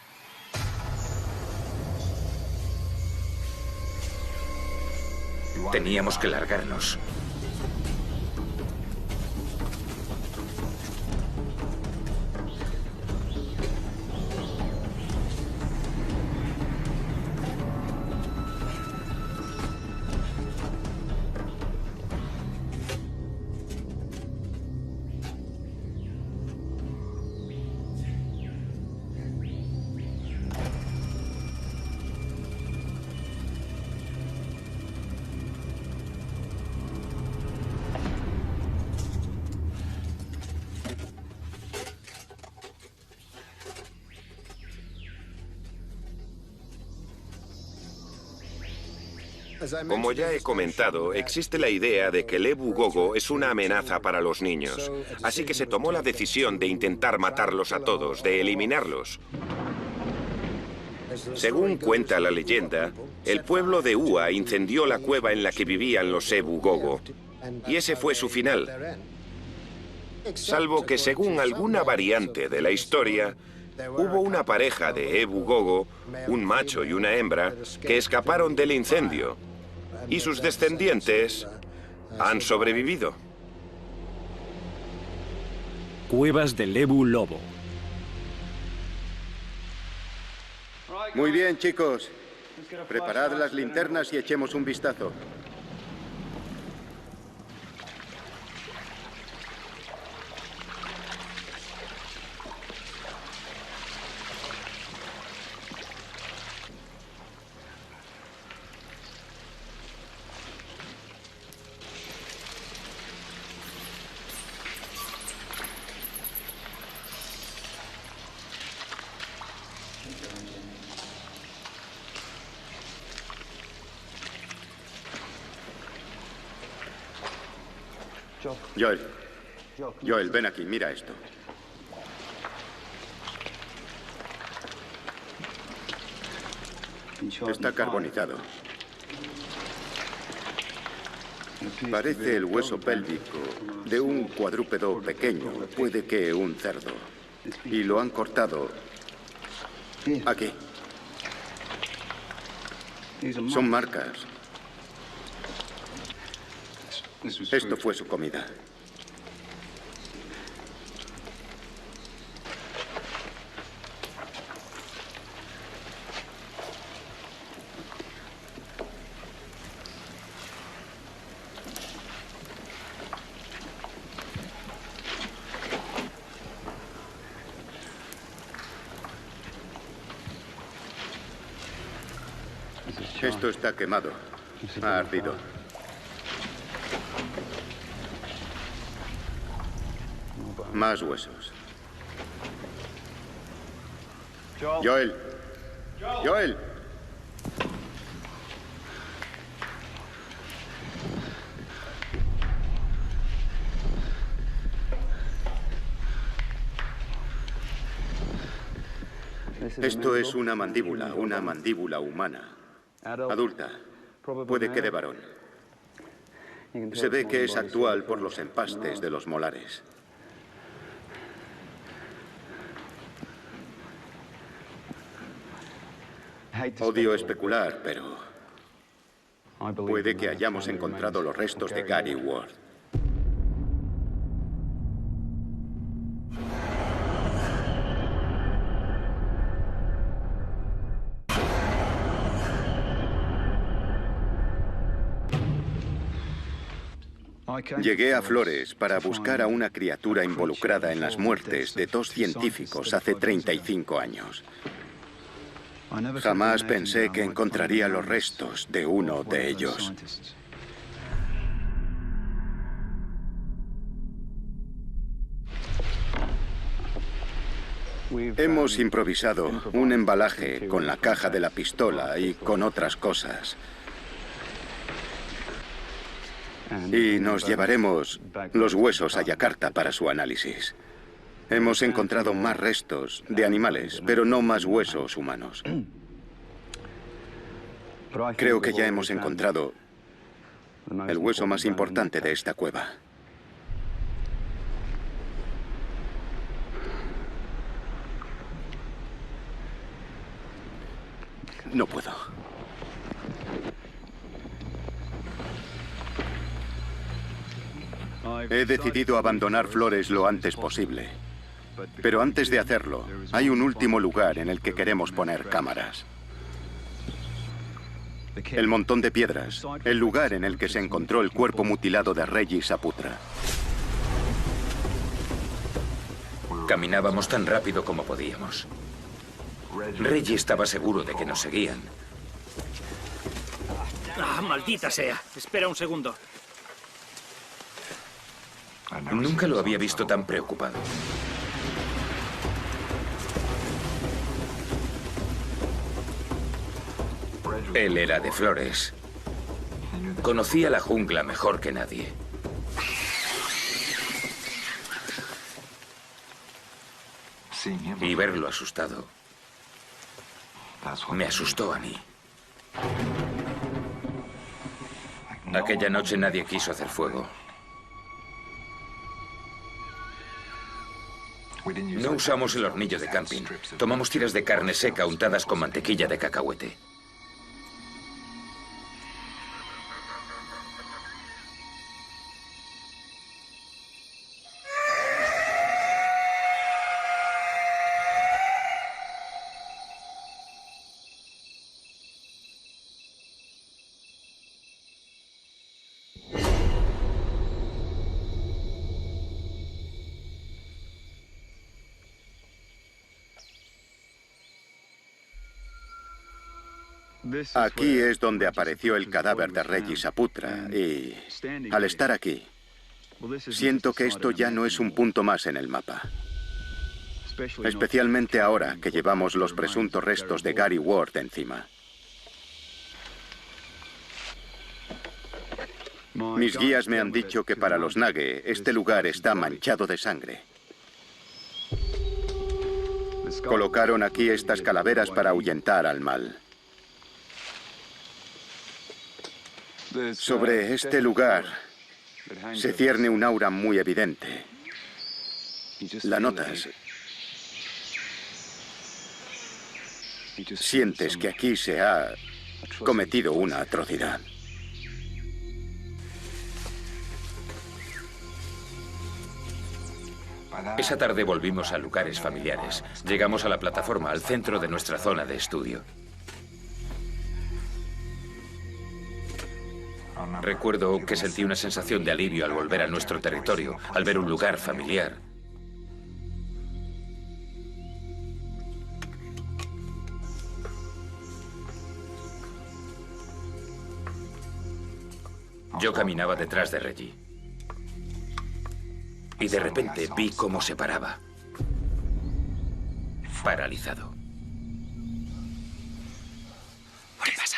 Speaker 14: Teníamos que largarnos.
Speaker 9: Como ya he comentado, existe la idea de que el Ebu Gogo es una amenaza para los niños, así que se tomó la decisión de intentar matarlos a todos, de eliminarlos. Según cuenta la leyenda, el pueblo de Ua incendió la cueva en la que vivían los Ebu Gogo, y ese fue su final. Salvo que según alguna variante de la historia, hubo una pareja de Ebu Gogo, un macho y una hembra, que escaparon del incendio, y sus descendientes han sobrevivido.
Speaker 1: Cuevas del Ebu Lobo.
Speaker 2: Muy bien, chicos. Preparad las linternas y echemos un vistazo. Joel, ven aquí, mira esto. Está carbonizado. Parece el hueso pélvico de un cuadrúpedo pequeño, puede que un cerdo. Y lo han cortado aquí. Son marcas. Esto fue su comida. Esto está quemado. Ha ardido. Más huesos. Joel. Joel. Esto es una mandíbula humana. Adulta. Puede que de varón. Se ve que es actual por los empastes de los molares. Odio especular, pero puede que hayamos encontrado los restos de Gary Ward. Llegué a Flores para buscar a una criatura involucrada en las muertes de 2 científicos hace 35 años. Jamás pensé que encontraría los restos de uno de ellos. Hemos improvisado un embalaje con la caja de la pistola y con otras cosas. Y nos llevaremos los huesos a Yakarta para su análisis. Hemos encontrado más restos de animales, pero no más huesos humanos. Creo que ya hemos encontrado el hueso más importante de esta cueva. No puedo. He decidido abandonar Flores lo antes posible. Pero antes de hacerlo, hay un último lugar en el que queremos poner cámaras. El montón de piedras, el lugar en el que se encontró el cuerpo mutilado de Reggie Saputra.
Speaker 14: Caminábamos tan rápido como podíamos. Reggie estaba seguro de que nos seguían.
Speaker 7: ¡Ah, maldita sea! Espera un segundo.
Speaker 14: Nunca lo había visto tan preocupado. Él era de Flores. Conocía la jungla mejor que nadie. Y verlo asustado me asustó a mí. Aquella noche nadie quiso hacer fuego. No usamos el hornillo de camping. Tomamos tiras de carne seca untadas con mantequilla de cacahuete.
Speaker 2: Aquí es donde apareció el cadáver de Reggie Saputra y, al estar aquí, siento que esto ya no es un punto más en el mapa. Especialmente ahora que llevamos los presuntos restos de Gary Ward encima. Mis guías me han dicho que para los Nage este lugar está manchado de sangre. Colocaron aquí estas calaveras para ahuyentar al mal. Sobre este lugar se cierne un aura muy evidente. La notas. Sientes que aquí se ha cometido una atrocidad.
Speaker 14: Esa tarde volvimos a lugares familiares. Llegamos a la plataforma, al centro de nuestra zona de estudio. Recuerdo que sentí una sensación de alivio al volver a nuestro territorio, al ver un lugar familiar. Yo caminaba detrás de Reggie. Y de repente vi cómo se paraba. Paralizado.
Speaker 16: ¿Qué pasa?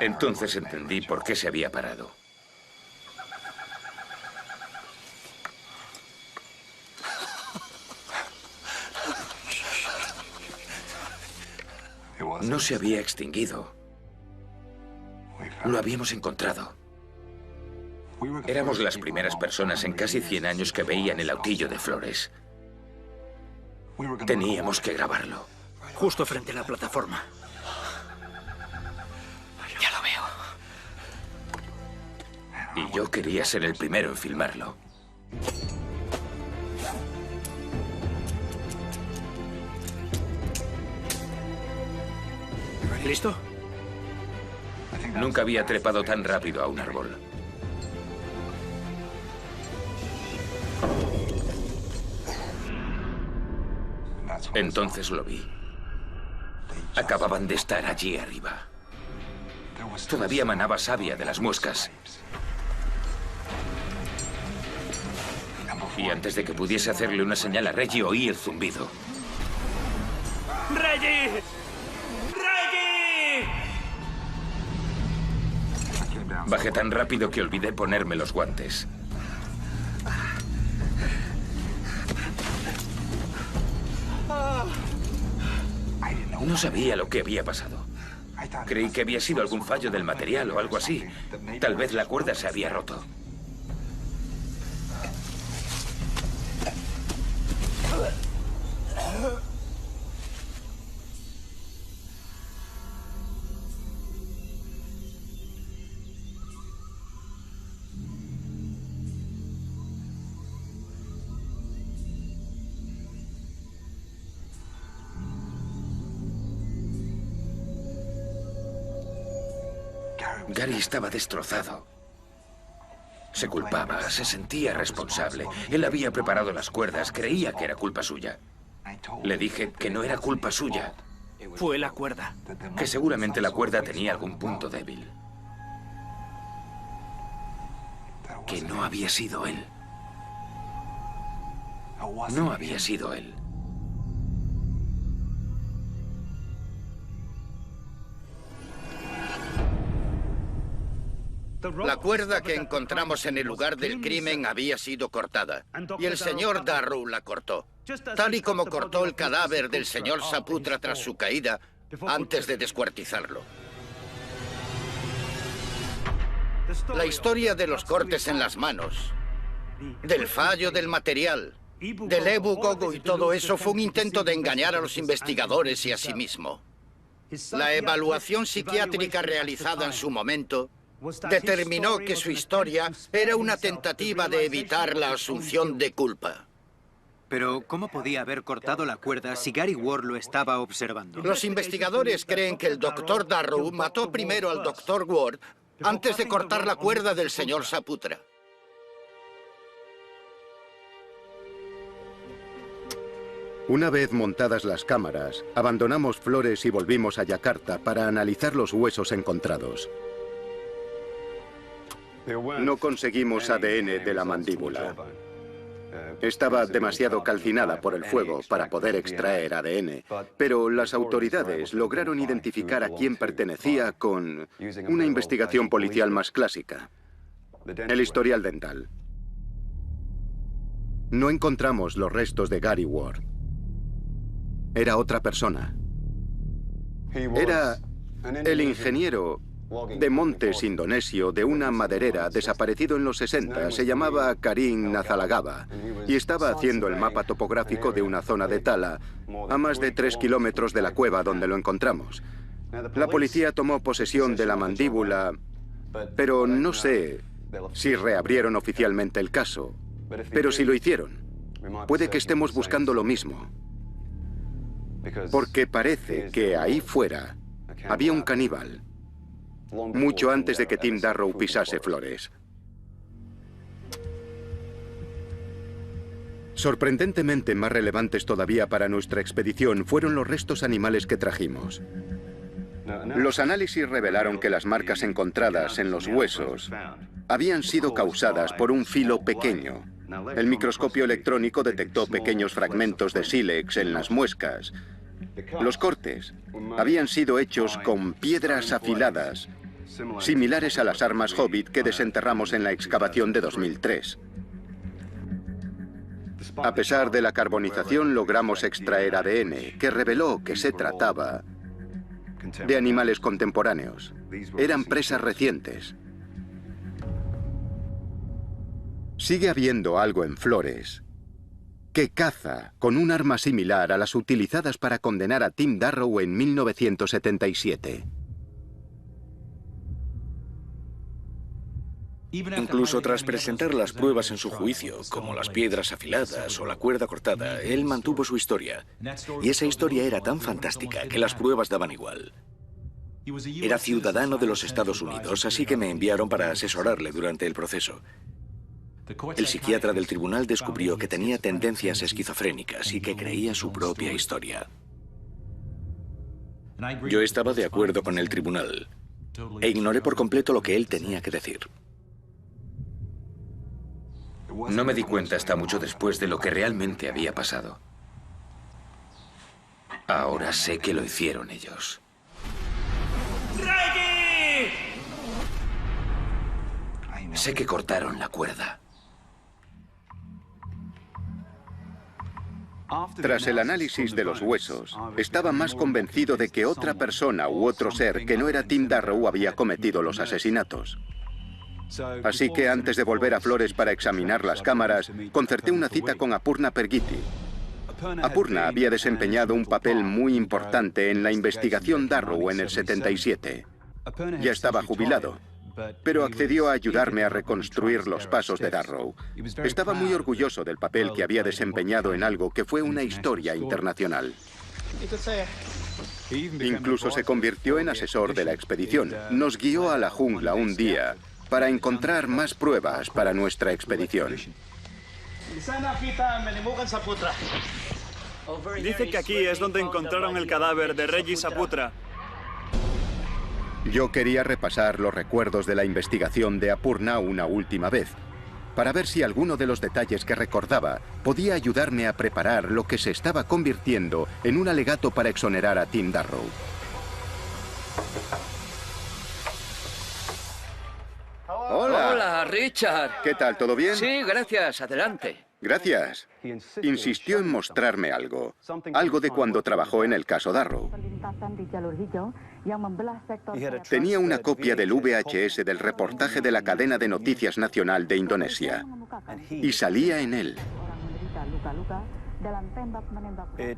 Speaker 14: Entonces entendí por qué se había parado. No se había extinguido. Lo habíamos encontrado. Éramos las primeras personas en casi 100 años que veían el autillo de Flores. Teníamos que grabarlo.
Speaker 7: Justo frente a la plataforma.
Speaker 16: Ya lo veo.
Speaker 14: Y yo quería ser el primero en filmarlo.
Speaker 7: ¿Listo?
Speaker 14: Nunca había trepado tan rápido a un árbol. Entonces lo vi. Acababan de estar allí arriba. Todavía manaba savia de las muescas. Y antes de que pudiese hacerle una señal a Reggie, oí el zumbido.
Speaker 12: ¡Reggie! ¡Reggie!
Speaker 14: Bajé tan rápido que olvidé ponerme los guantes. No sabía lo que había pasado. Creí que había sido algún fallo del material o algo así. Tal vez la cuerda se había roto. Gary estaba destrozado. Se culpaba, se sentía responsable. Él había preparado las cuerdas, creía que era culpa suya. Le dije que no era culpa suya.
Speaker 12: Fue la cuerda.
Speaker 14: Que seguramente la cuerda tenía algún punto débil. Que no había sido él. No había sido él.
Speaker 5: La cuerda que encontramos en el lugar del crimen había sido cortada, y el señor Darrow la cortó, tal y como cortó el cadáver del señor Saputra tras su caída, antes de descuartizarlo. La historia de los cortes en las manos, del fallo del material, del Ebu Gogo y todo eso fue un intento de engañar a los investigadores y a sí mismo. La evaluación psiquiátrica realizada en su momento determinó que su historia era una tentativa de evitar la asunción de culpa.
Speaker 10: Pero, ¿cómo podía haber cortado la cuerda si Gary Ward lo estaba observando?
Speaker 5: Los investigadores creen que el Dr. Darrow mató primero al Dr. Ward antes de cortar la cuerda del señor Saputra.
Speaker 2: Una vez montadas las cámaras, abandonamos Flores y volvimos a Yakarta para analizar los huesos encontrados. No conseguimos ADN de la mandíbula. Estaba demasiado calcinada por el fuego para poder extraer ADN, pero las autoridades lograron identificar a quién pertenecía con una investigación policial más clásica: el historial dental. No encontramos los restos de Gary Ward. Era otra persona. Era el ingeniero de montes indonesio de una maderera desaparecido en los 60. Se llamaba Karim Nazalagaba y estaba haciendo el mapa topográfico de una zona de tala a más de 3 kilómetros de la cueva donde lo encontramos. La policía tomó posesión de la mandíbula, pero no sé si reabrieron oficialmente el caso. Pero si lo hicieron, puede que estemos buscando lo mismo. Porque parece que ahí fuera había un caníbal, mucho antes de que Tim Darrow pisase Flores. Sorprendentemente más relevantes todavía para nuestra expedición fueron los restos animales que trajimos. Los análisis revelaron que las marcas encontradas en los huesos habían sido causadas por un filo pequeño. El microscopio electrónico detectó pequeños fragmentos de sílex en las muescas. Los cortes habían sido hechos con piedras afiladas, similares a las armas Hobbit que desenterramos en la excavación de 2003. A pesar de la carbonización, logramos extraer ADN, que reveló que se trataba de animales contemporáneos. Eran presas recientes. Sigue habiendo algo en Flores que caza con un arma similar a las utilizadas para condenar a Tim Darrow en 1977.
Speaker 6: Incluso tras presentar las pruebas en su juicio, como las piedras afiladas o la cuerda cortada, él mantuvo su historia. Y esa historia era tan fantástica que las pruebas daban igual. Era ciudadano de los Estados Unidos, así que me enviaron para asesorarle durante el proceso. El psiquiatra del tribunal descubrió que tenía tendencias esquizofrénicas y que creía su propia historia. Yo estaba de acuerdo con el tribunal e ignoré por completo lo que él tenía que decir.
Speaker 14: No me di cuenta hasta mucho después de lo que realmente había pasado. Ahora sé que lo hicieron ellos.
Speaker 8: ¡Reggie!
Speaker 14: Sé que cortaron la cuerda.
Speaker 2: Tras el análisis de los huesos, estaba más convencido de que otra persona u otro ser que no era Tim Darrow había cometido los asesinatos. Así que antes de volver a Flores para examinar las cámaras, concerté una cita con Apurna Pergiti. Apurna había desempeñado un papel muy importante en la investigación Darrow en el 77. Ya estaba jubilado, pero accedió a ayudarme a reconstruir los pasos de Darrow. Estaba muy orgulloso del papel que había desempeñado en algo que fue una historia internacional. Incluso se convirtió en asesor de la expedición. Nos guió a la jungla un día para encontrar más pruebas para nuestra expedición.
Speaker 12: Dice que aquí es donde encontraron el cadáver de Reggie Saputra.
Speaker 2: Yo quería repasar los recuerdos de la investigación de Apurna una última vez, para ver si alguno de los detalles que recordaba podía ayudarme a preparar lo que se estaba convirtiendo en un alegato para exonerar a Tim Darrow. Hola.
Speaker 13: Hola, Richard.
Speaker 2: ¿Qué tal? ¿Todo bien?
Speaker 13: Sí, gracias. Adelante.
Speaker 2: Gracias. Insistió en mostrarme algo. Algo de cuando trabajó en el caso Darrow. Tenía una copia del VHS del reportaje de la cadena de noticias nacional de Indonesia. Y salía en él.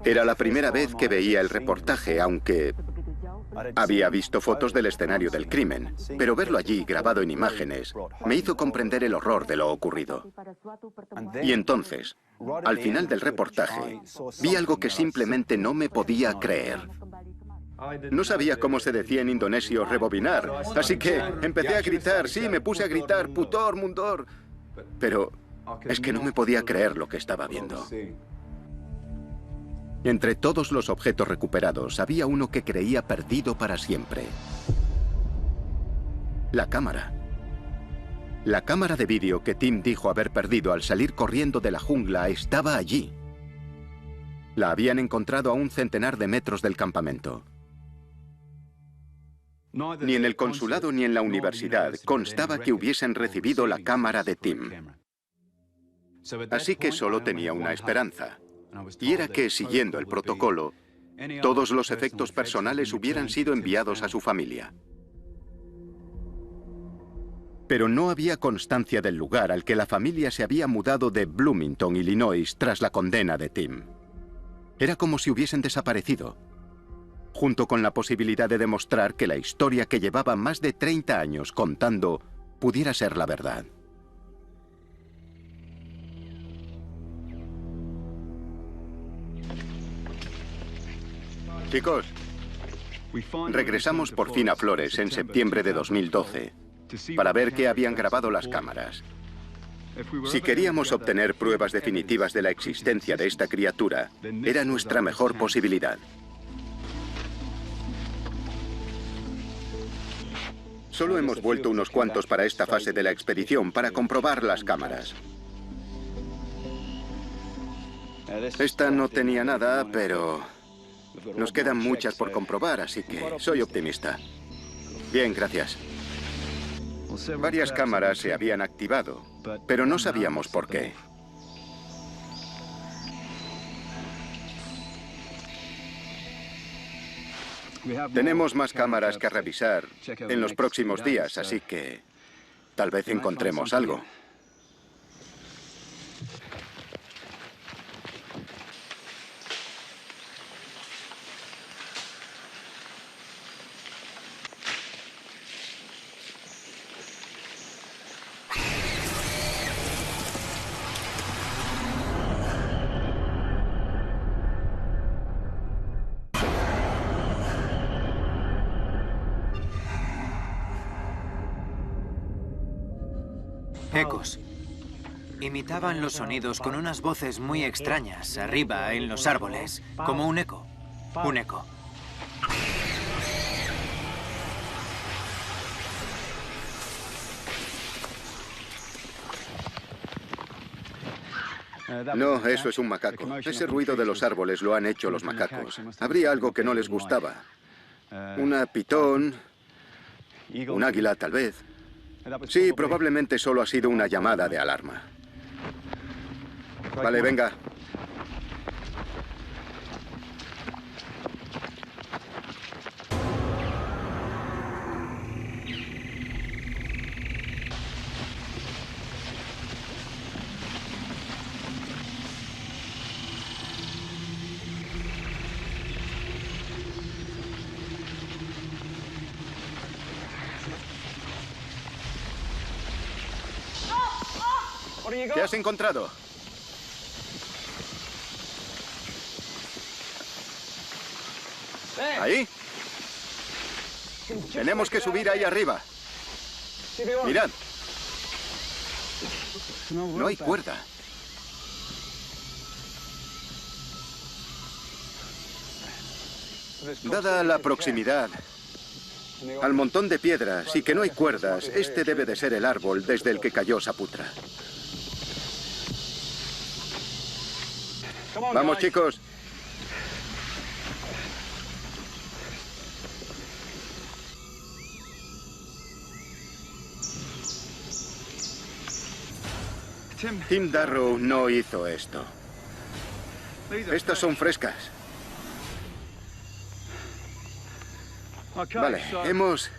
Speaker 2: Era la primera vez que veía el reportaje, aunque había visto fotos del escenario del crimen, pero verlo allí grabado en imágenes me hizo comprender el horror de lo ocurrido. Y entonces, al final del reportaje, vi algo que simplemente no me podía creer. No sabía cómo se decía en indonesio rebobinar, así que empecé a gritar, sí, me puse a gritar, putor, mundor. Pero es que no me podía creer lo que estaba viendo. Entre todos los objetos recuperados, había uno que creía perdido para siempre. La cámara. La cámara de vídeo que Tim dijo haber perdido al salir corriendo de la jungla estaba allí. La habían encontrado a un centenar de metros del campamento. Ni en el consulado ni en la universidad constaba que hubiesen recibido la cámara de Tim. Así que solo tenía una esperanza. Y era que, siguiendo el protocolo, todos los efectos personales hubieran sido enviados a su familia. Pero no había constancia del lugar al que la familia se había mudado de Bloomington, Illinois, tras la condena de Tim. Era como si hubiesen desaparecido, junto con la posibilidad de demostrar que la historia que llevaba más de 30 años contando pudiera ser la verdad. Chicos, regresamos por fin a Flores en septiembre de 2012 para ver qué habían grabado las cámaras. Si queríamos obtener pruebas definitivas de la existencia de esta criatura, era nuestra mejor posibilidad. Solo hemos vuelto unos cuantos para esta fase de la expedición para comprobar las cámaras. Esta no tenía nada, pero nos quedan muchas por comprobar, así que soy optimista. Bien, gracias. Varias cámaras se habían activado, pero no sabíamos por qué. Tenemos más cámaras que revisar en los próximos días, así que tal vez encontremos algo.
Speaker 10: Ecos. Imitaban los sonidos con unas voces muy extrañas, arriba, en los árboles, como un eco. Un eco.
Speaker 2: No, eso es un macaco. Ese ruido de los árboles lo han hecho los macacos. Habría algo que no les gustaba. Una pitón, un águila, tal vez. Sí, probablemente solo ha sido una llamada de alarma. Vale, venga. ¿Qué has encontrado? ¿Ahí? Tenemos que subir ahí arriba. Mirad. No hay cuerda. Dada la proximidad al montón de piedras y que no hay cuerdas, este debe de ser el árbol desde el que cayó Saputra. Vamos, chicos. Tim Darrow no hizo esto. Estas son frescas. Vale, hemos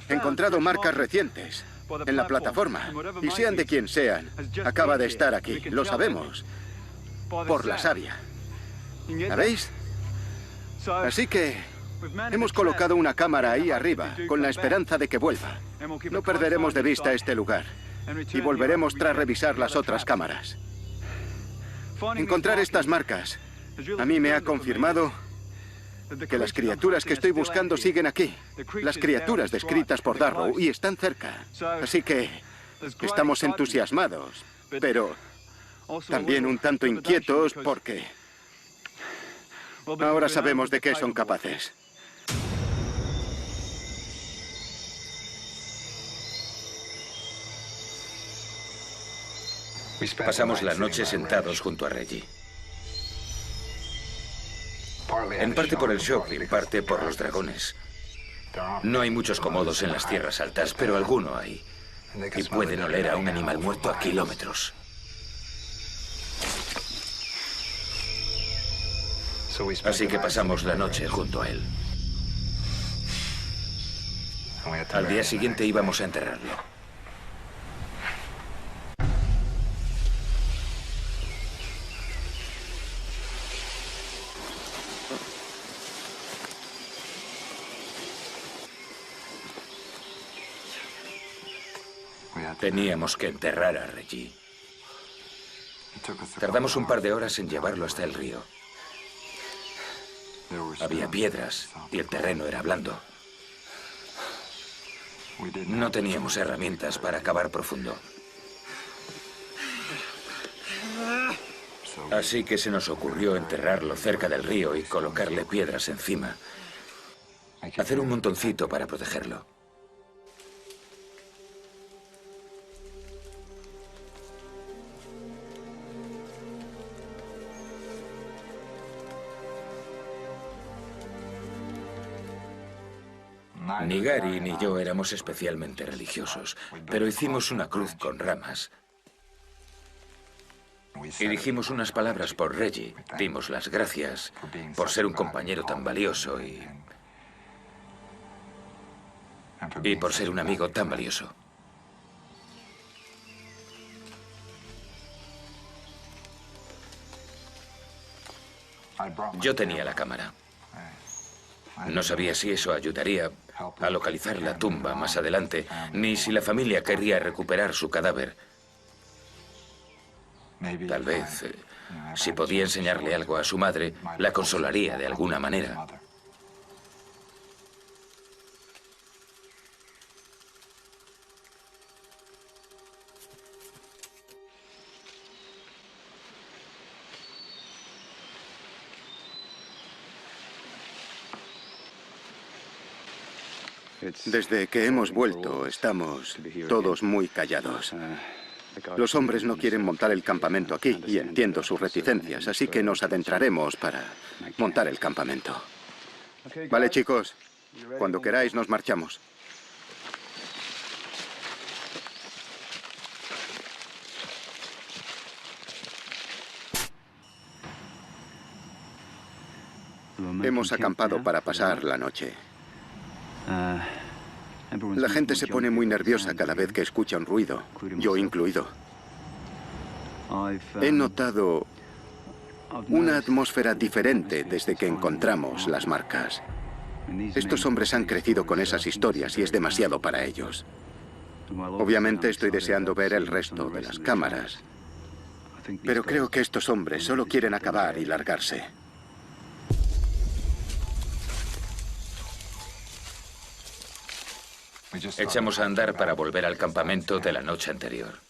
Speaker 2: encontrado marcas recientes en la plataforma. Y sean de quien sean, acaba de estar aquí. Lo sabemos. Por la savia. ¿Sabéis? Así que hemos colocado una cámara ahí arriba, con la esperanza de que vuelva. No perderemos de vista este lugar. Y volveremos tras revisar las otras cámaras. Encontrar estas marcas a mí me ha confirmado que las criaturas que estoy buscando siguen aquí. Las criaturas descritas por Darrow, y están cerca. Así que estamos entusiasmados, pero también un tanto inquietos porque ahora sabemos de qué son capaces.
Speaker 14: Pasamos la noche sentados junto a Reggie. En parte por el shock y en parte por los dragones. No hay muchos comodos en las tierras altas, pero alguno hay. Y pueden oler a un animal muerto a kilómetros. Así que pasamos la noche junto a él. Al día siguiente íbamos a enterrarlo. Teníamos que enterrar a Reggie. Tardamos un par de horas en llevarlo hasta el río. Había piedras y el terreno era blando. No teníamos herramientas para cavar profundo. Así que se nos ocurrió enterrarlo cerca del río y colocarle piedras encima. Hacer un montoncito para protegerlo. Ni Gary ni yo éramos especialmente religiosos, pero hicimos una cruz con ramas. Y dijimos unas palabras por Reggie. Dimos las gracias por ser un compañero tan valioso y por ser un amigo tan valioso. Yo tenía la cámara. No sabía si eso ayudaría a localizar la tumba más adelante, ni si la familia querría recuperar su cadáver. Tal vez, si podía enseñarle algo a su madre, la consolaría de alguna manera.
Speaker 2: Desde que hemos vuelto, estamos todos muy callados. Los hombres no quieren montar el campamento aquí, y entiendo sus reticencias, así que nos adentraremos para montar el campamento. Vale, chicos, cuando queráis nos marchamos. Hemos acampado para pasar la noche. La gente se pone muy nerviosa cada vez que escucha un ruido, yo incluido. He notado una atmósfera diferente desde que encontramos las marcas. Estos hombres han crecido con esas historias y es demasiado para ellos. Obviamente estoy deseando ver el resto de las cámaras, pero creo que estos hombres solo quieren acabar y largarse.
Speaker 14: Echamos a andar para volver al campamento de la noche anterior.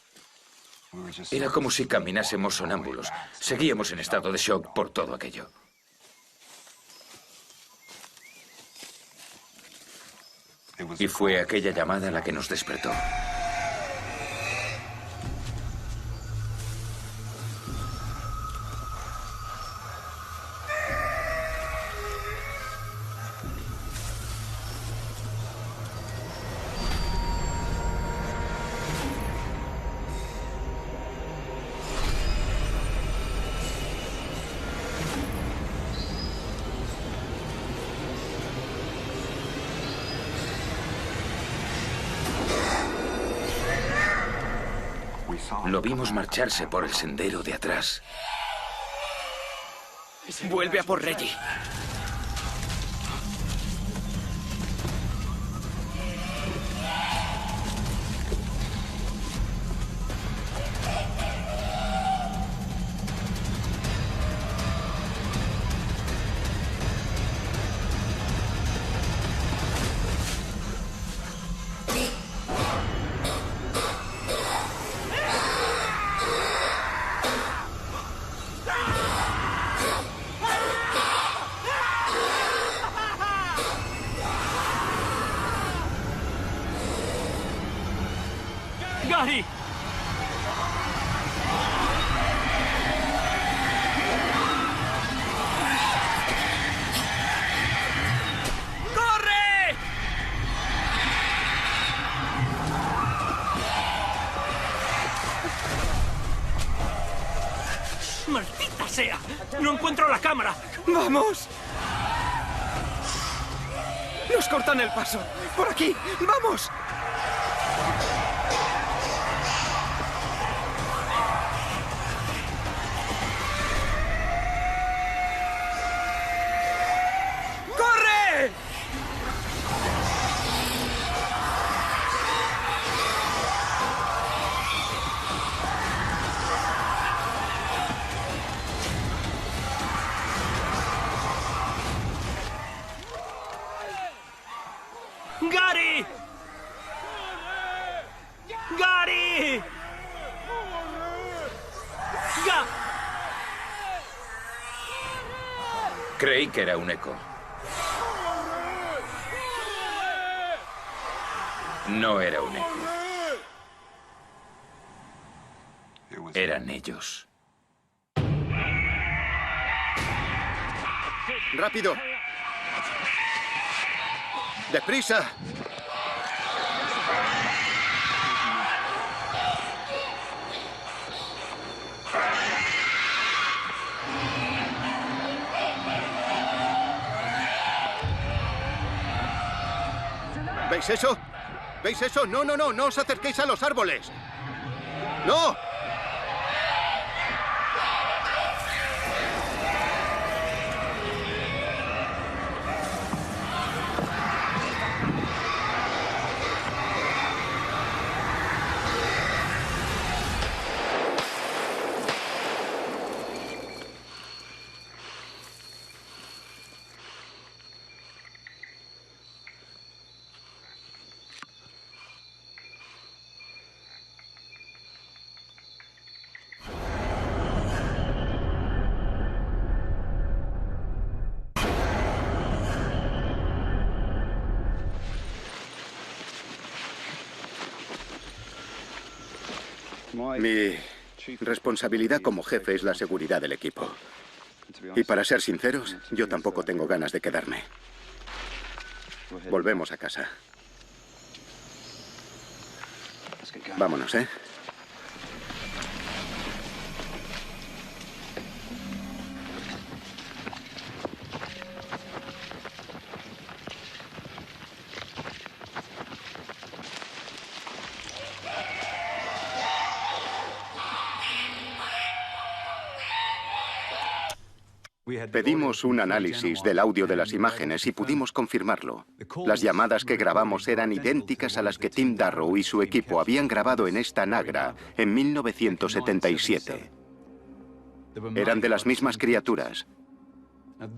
Speaker 14: Era como si caminásemos sonámbulos. Seguíamos en estado de shock por todo aquello. Y fue aquella llamada la que nos despertó. Lo vimos marcharse por el sendero de atrás.
Speaker 16: Vuelve a por Reggie.
Speaker 7: ¡Gary!
Speaker 16: ¡Corre!
Speaker 7: ¡Maldita sea! ¡No encuentro la cámara!
Speaker 16: ¡Vamos! ¡Nos cortan el paso! ¡Por aquí! ¡Vamos!
Speaker 7: ¡Gary! ¡Gary!
Speaker 14: Creí que era un eco. No era un eco. Eran ellos.
Speaker 2: ¡Rápido! ¡Deprisa! ¿Veis eso? ¿Veis eso? No, no, no, no os acerquéis a los árboles. ¡No! Mi responsabilidad como jefe es la seguridad del equipo. Y para ser sinceros, yo tampoco tengo ganas de quedarme. Volvemos a casa. Vámonos, ¿eh? Pedimos un análisis del audio de las imágenes y pudimos confirmarlo. Las llamadas que grabamos eran idénticas a las que Tim Darrow y su equipo habían grabado en esta Nagra en 1977. Eran de las mismas criaturas.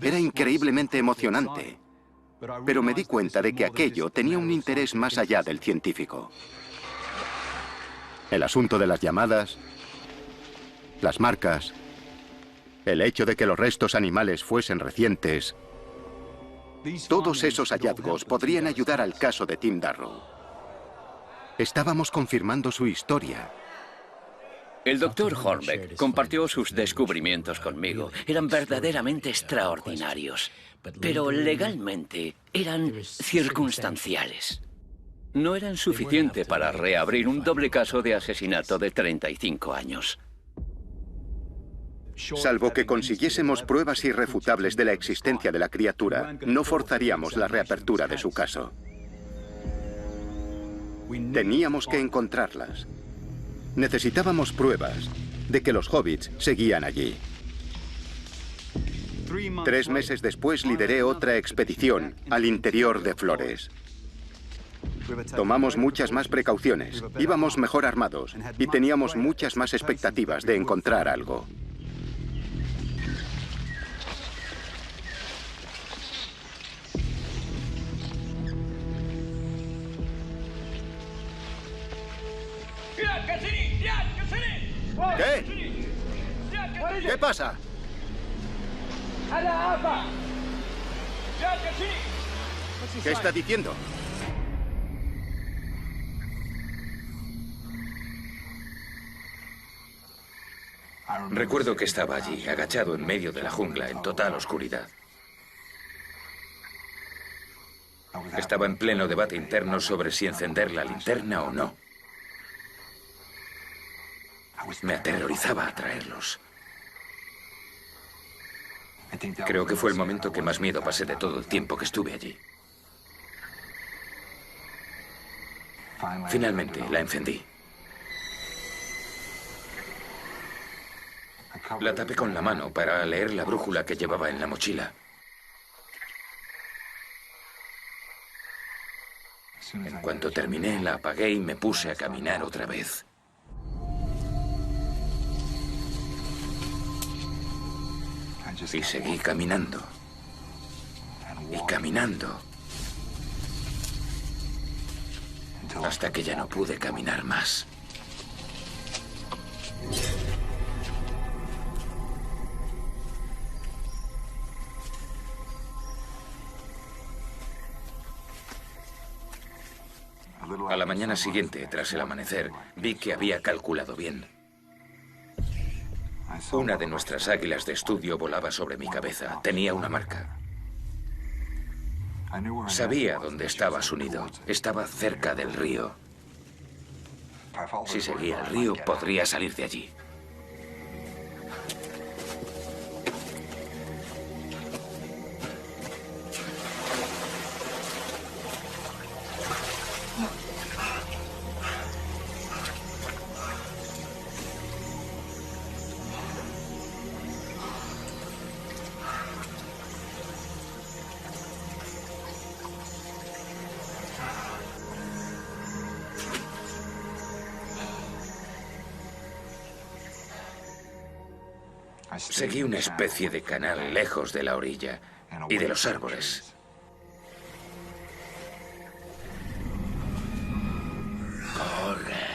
Speaker 2: Era increíblemente emocionante. Pero me di cuenta de que aquello tenía un interés más allá del científico. El asunto de las llamadas, las marcas, el hecho de que los restos animales fuesen recientes, todos esos hallazgos podrían ayudar al caso de Tim Darrow. Estábamos confirmando su historia.
Speaker 13: El Dr. Hornbeck compartió sus descubrimientos conmigo. Eran verdaderamente extraordinarios, pero legalmente eran circunstanciales. No eran suficientes para reabrir un doble caso de asesinato de 35 años.
Speaker 2: Salvo que consiguiésemos pruebas irrefutables de la existencia de la criatura, no forzaríamos la reapertura de su caso. Teníamos que encontrarlas. Necesitábamos pruebas de que los hobbits seguían allí. 3 meses después lideré otra expedición al interior de Flores. Tomamos muchas más precauciones, íbamos mejor armados y teníamos muchas más expectativas de encontrar algo. ¿Qué? ¿Qué pasa? ¿Qué está diciendo?
Speaker 14: Recuerdo que estaba allí, agachado en medio de la jungla, en total oscuridad. Estaba en pleno debate interno sobre si encender la linterna o no. Me aterrorizaba atraerlos. Creo que fue el momento que más miedo pasé de todo el tiempo que estuve allí. Finalmente la encendí. La tapé con la mano para leer la brújula que llevaba en la mochila. En cuanto terminé, la apagué y me puse a caminar otra vez. Y seguí caminando. Y caminando. Hasta que ya no pude caminar más. A la mañana siguiente, tras el amanecer, vi que había calculado bien. Una de nuestras águilas de estudio volaba sobre mi cabeza. Tenía una marca. Sabía dónde estaba su nido. Estaba cerca del río. Si seguía el río, podría salir de allí. Seguí una especie de canal lejos de la orilla y de los árboles. Corre.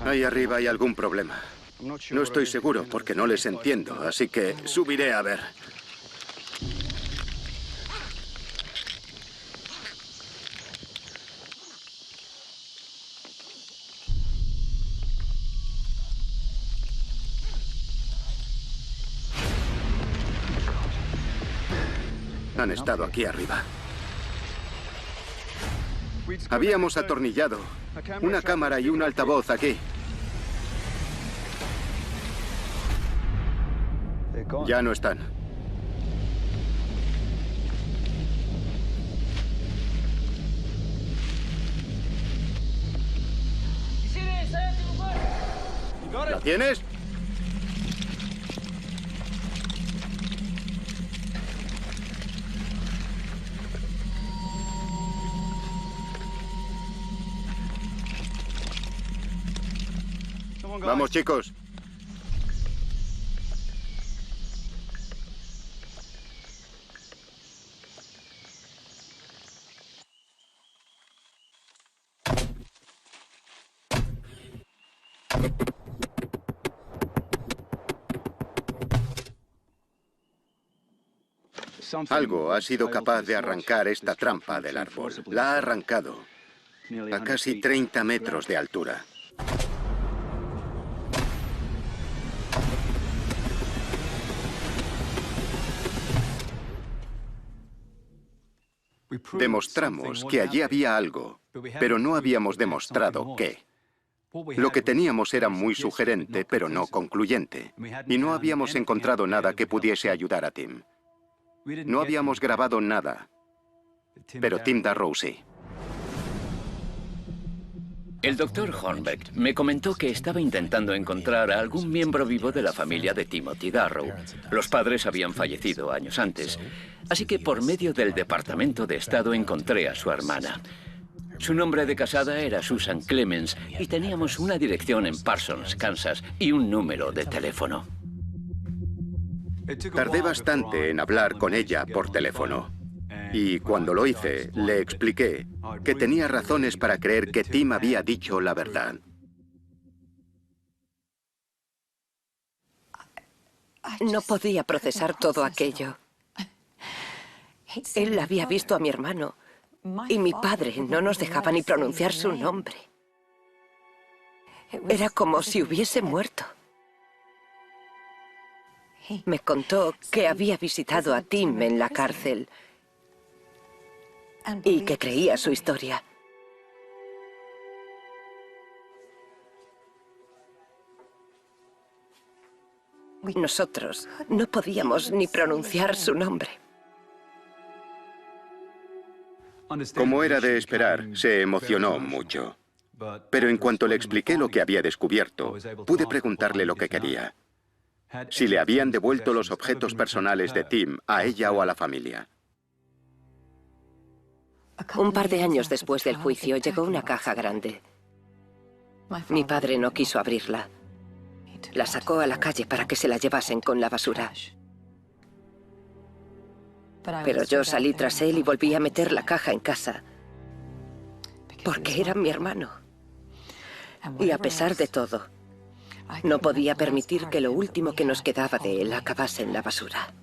Speaker 2: Ahí arriba hay algún problema. No estoy seguro porque no les entiendo, así que subiré a ver. Han estado aquí arriba. Habíamos atornillado una cámara y un altavoz aquí. Ya no están. ¿La tienes? Vamos, chicos. Algo ha sido capaz de arrancar esta trampa del árbol. La ha arrancado a casi 30 metros de altura. Demostramos que allí había algo, pero no habíamos demostrado qué. Lo que teníamos era muy sugerente, pero no concluyente. Y no habíamos encontrado nada que pudiese ayudar a Tim. No habíamos grabado nada, pero Tim Darrow sí.
Speaker 13: El doctor Hornbeck me comentó que estaba intentando encontrar a algún miembro vivo de la familia de Timothy Darrow. Los padres habían fallecido años antes, así que por medio del Departamento de Estado encontré a su hermana. Su nombre de casada era Susan Clemens y teníamos una dirección en Parsons, Kansas, y un número de teléfono.
Speaker 2: Tardé bastante en hablar con ella por teléfono. Y cuando lo hice, le expliqué que tenía razones para creer que Tim había dicho la verdad.
Speaker 3: No podía procesar todo aquello. Él había visto a mi hermano y mi padre no nos dejaba ni pronunciar su nombre. Era como si hubiese muerto. Me contó que había visitado a Tim en la cárcel y que creía su historia. Nosotros no podíamos ni pronunciar su nombre.
Speaker 2: Como era de esperar, se emocionó mucho. Pero en cuanto le expliqué lo que había descubierto, pude preguntarle lo que quería. Si le habían devuelto los objetos personales de Tim a ella o a la familia.
Speaker 3: Un par de años después del juicio llegó una caja grande. Mi padre no quiso abrirla. La sacó a la calle para que se la llevasen con la basura. Pero yo salí tras él y volví a meter la caja en casa. Porque era mi hermano. Y a pesar de todo, no podía permitir que lo último que nos quedaba de él acabase en la basura.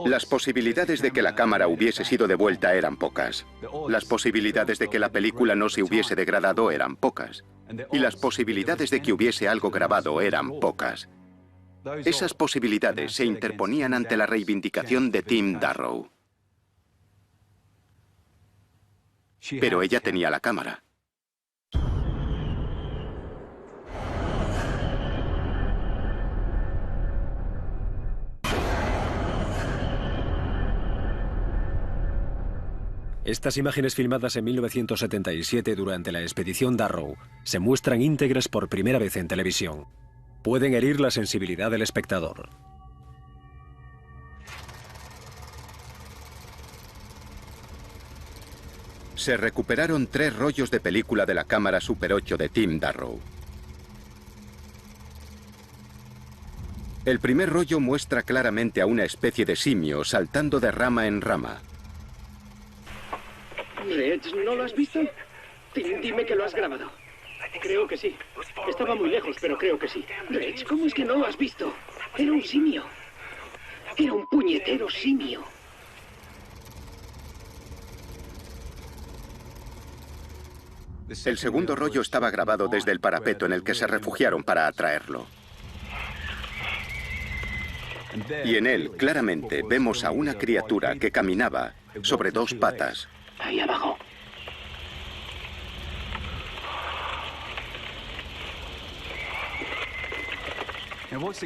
Speaker 2: Las posibilidades de que la cámara hubiese sido devuelta eran pocas. Las posibilidades de que la película no se hubiese degradado eran pocas. Y las posibilidades de que hubiese algo grabado eran pocas. Esas posibilidades se interponían ante la reivindicación de Tim Darrow. Pero ella tenía la cámara.
Speaker 1: Estas imágenes filmadas en 1977 durante la expedición Darrow se muestran íntegras por primera vez en televisión. Pueden herir la sensibilidad del espectador.
Speaker 2: Se recuperaron 3 rollos de película de la cámara Super 8 de Tim Darrow. El primer rollo muestra claramente a una especie de simio saltando de rama en rama.
Speaker 17: Reg, ¿no lo has visto? Tim, dime que lo has grabado. Creo que sí. Estaba muy lejos, pero creo que sí. Reg, ¿cómo es que no lo has visto? Era un simio. Era un puñetero simio.
Speaker 2: El segundo rollo estaba grabado desde el parapeto en el que se refugiaron para atraerlo. Y en él, claramente, vemos a una criatura que caminaba sobre dos patas.
Speaker 17: Ahí abajo.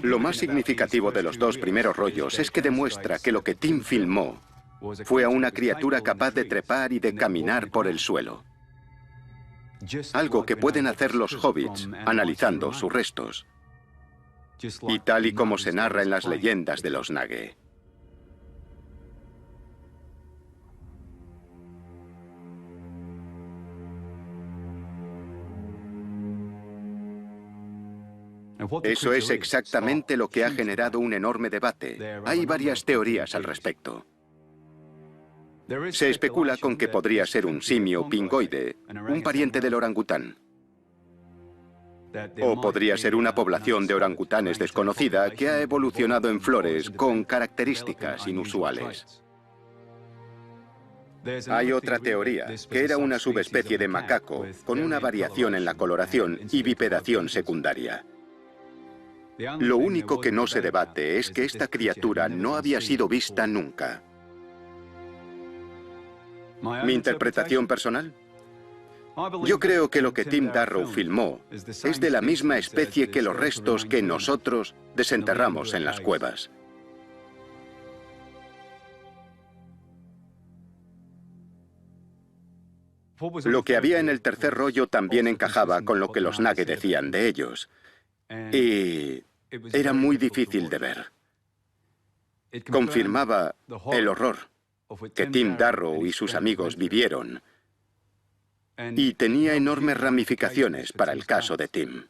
Speaker 2: Lo más significativo de los dos primeros rollos es que demuestra que lo que Tim filmó fue a una criatura capaz de trepar y de caminar por el suelo. Algo que pueden hacer los hobbits analizando sus restos. Y tal y como se narra en las leyendas de los Nage. Eso es exactamente lo que ha generado un enorme debate. Hay varias teorías al respecto. Se especula con que podría ser un simio pingoide, un pariente del orangután. O podría ser una población de orangutanes desconocida que ha evolucionado en Flores con características inusuales. Hay otra teoría, que era una subespecie de macaco con una variación en la coloración y bipedación secundaria. Lo único que no se debate es que esta criatura no había sido vista nunca. ¿Mi interpretación personal? Yo creo que lo que Tim Darrow filmó es de la misma especie que los restos que nosotros desenterramos en las cuevas. Lo que había en el tercer rollo también encajaba con lo que los Nage decían de ellos. Y era muy difícil de ver. Confirmaba el horror que Tim Darrow y sus amigos vivieron. Y tenía enormes ramificaciones para el caso de Tim.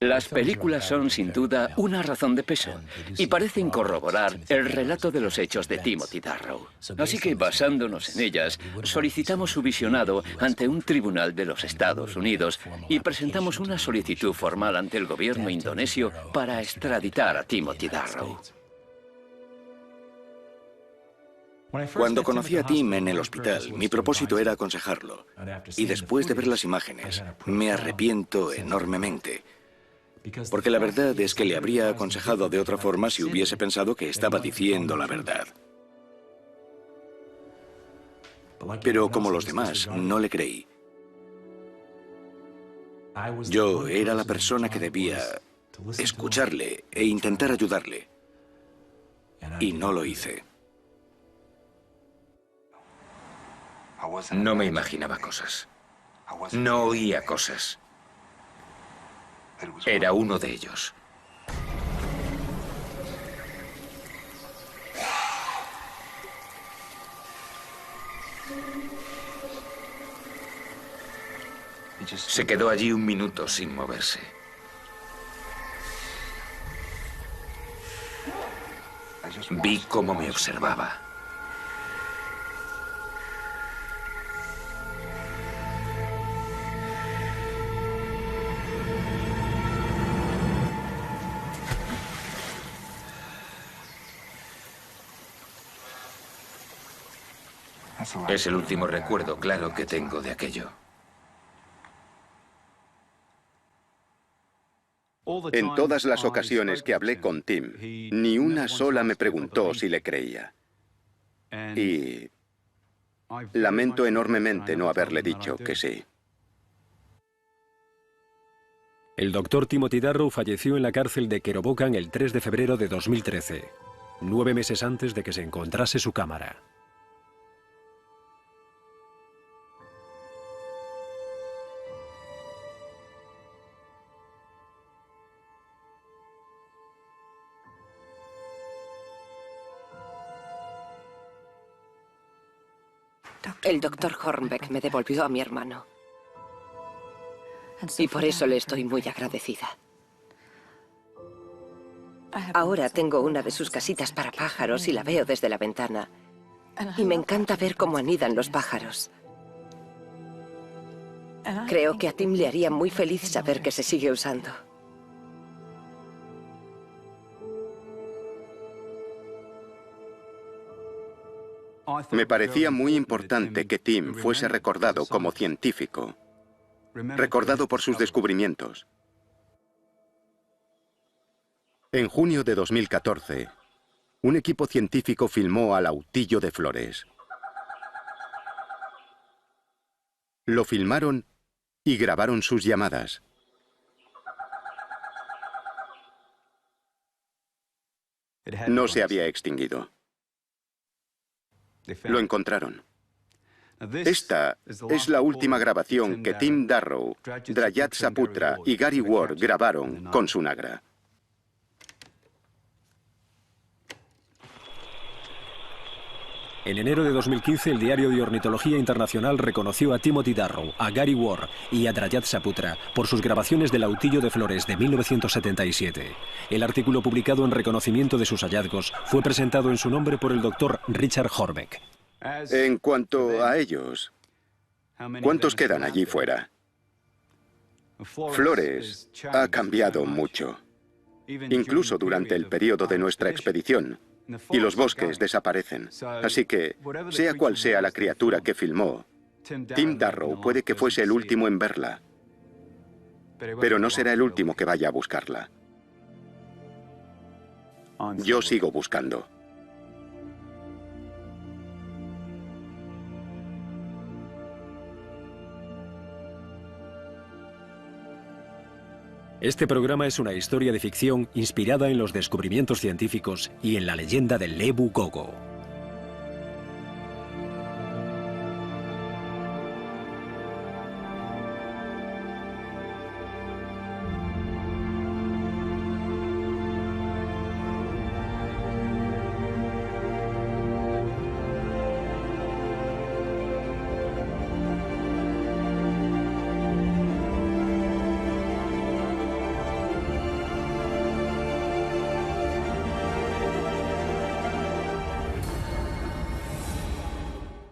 Speaker 13: Las películas son, sin duda, una razón de peso y parecen corroborar el relato de los hechos de Timothy Darrow. Así que, basándonos en ellas, solicitamos su visionado ante un tribunal de los Estados Unidos y presentamos una solicitud formal ante el gobierno indonesio para extraditar a Timothy Darrow.
Speaker 6: Cuando conocí a Tim en el hospital, mi propósito era aconsejarlo. Y después de ver las imágenes, me arrepiento enormemente. Porque la verdad es que le habría aconsejado de otra forma si hubiese pensado que estaba diciendo la verdad. Pero como los demás, no le creí. Yo era la persona que debía escucharle e intentar ayudarle. Y no lo hice. No me imaginaba cosas. No oía cosas. Era uno de ellos. Se quedó allí un minuto sin moverse. Vi cómo me observaba. Es el último recuerdo claro que tengo de aquello.
Speaker 2: En todas las ocasiones que hablé con Tim, ni una sola me preguntó si le creía. Y lamento enormemente no haberle dicho que sí.
Speaker 1: El doctor Timothy Darrow falleció en la cárcel de Kerobokan el 3 de febrero de 2013, 9 meses antes de que se encontrase su cámara.
Speaker 3: El doctor Hornbeck me devolvió a mi hermano. Y por eso le estoy muy agradecida. Ahora tengo una de sus casitas para pájaros y la veo desde la ventana. Y me encanta ver cómo anidan los pájaros. Creo que a Tim le haría muy feliz saber que se sigue usando.
Speaker 2: Me parecía muy importante que Tim fuese recordado como científico, recordado por sus descubrimientos. En junio de 2014, un equipo científico filmó al Autillo de Flores. Lo filmaron y grabaron sus llamadas. No se había extinguido. Lo encontraron. Esta es la última grabación que Tim Darrow, Drayat Saputra y Gary Ward grabaron con su Nagra.
Speaker 1: En enero de 2015, el Diario de Ornitología Internacional reconoció a Timothy Darrow, a Gary Ward y a Drayat Saputra por sus grabaciones del Autillo de Flores de 1977. El artículo publicado en reconocimiento de sus hallazgos fue presentado en su nombre por el doctor Richard Horbeck.
Speaker 2: En cuanto a ellos, ¿cuántos quedan allí fuera? Flores ha cambiado mucho, incluso durante el periodo de nuestra expedición. Y los bosques desaparecen. Así que, sea cual sea la criatura que filmó, Tim Darrow puede que fuese el último en verla. Pero no será el último que vaya a buscarla. Yo sigo buscando.
Speaker 1: Este programa es una historia de ficción inspirada en los descubrimientos científicos y en la leyenda del Ebu Gogo.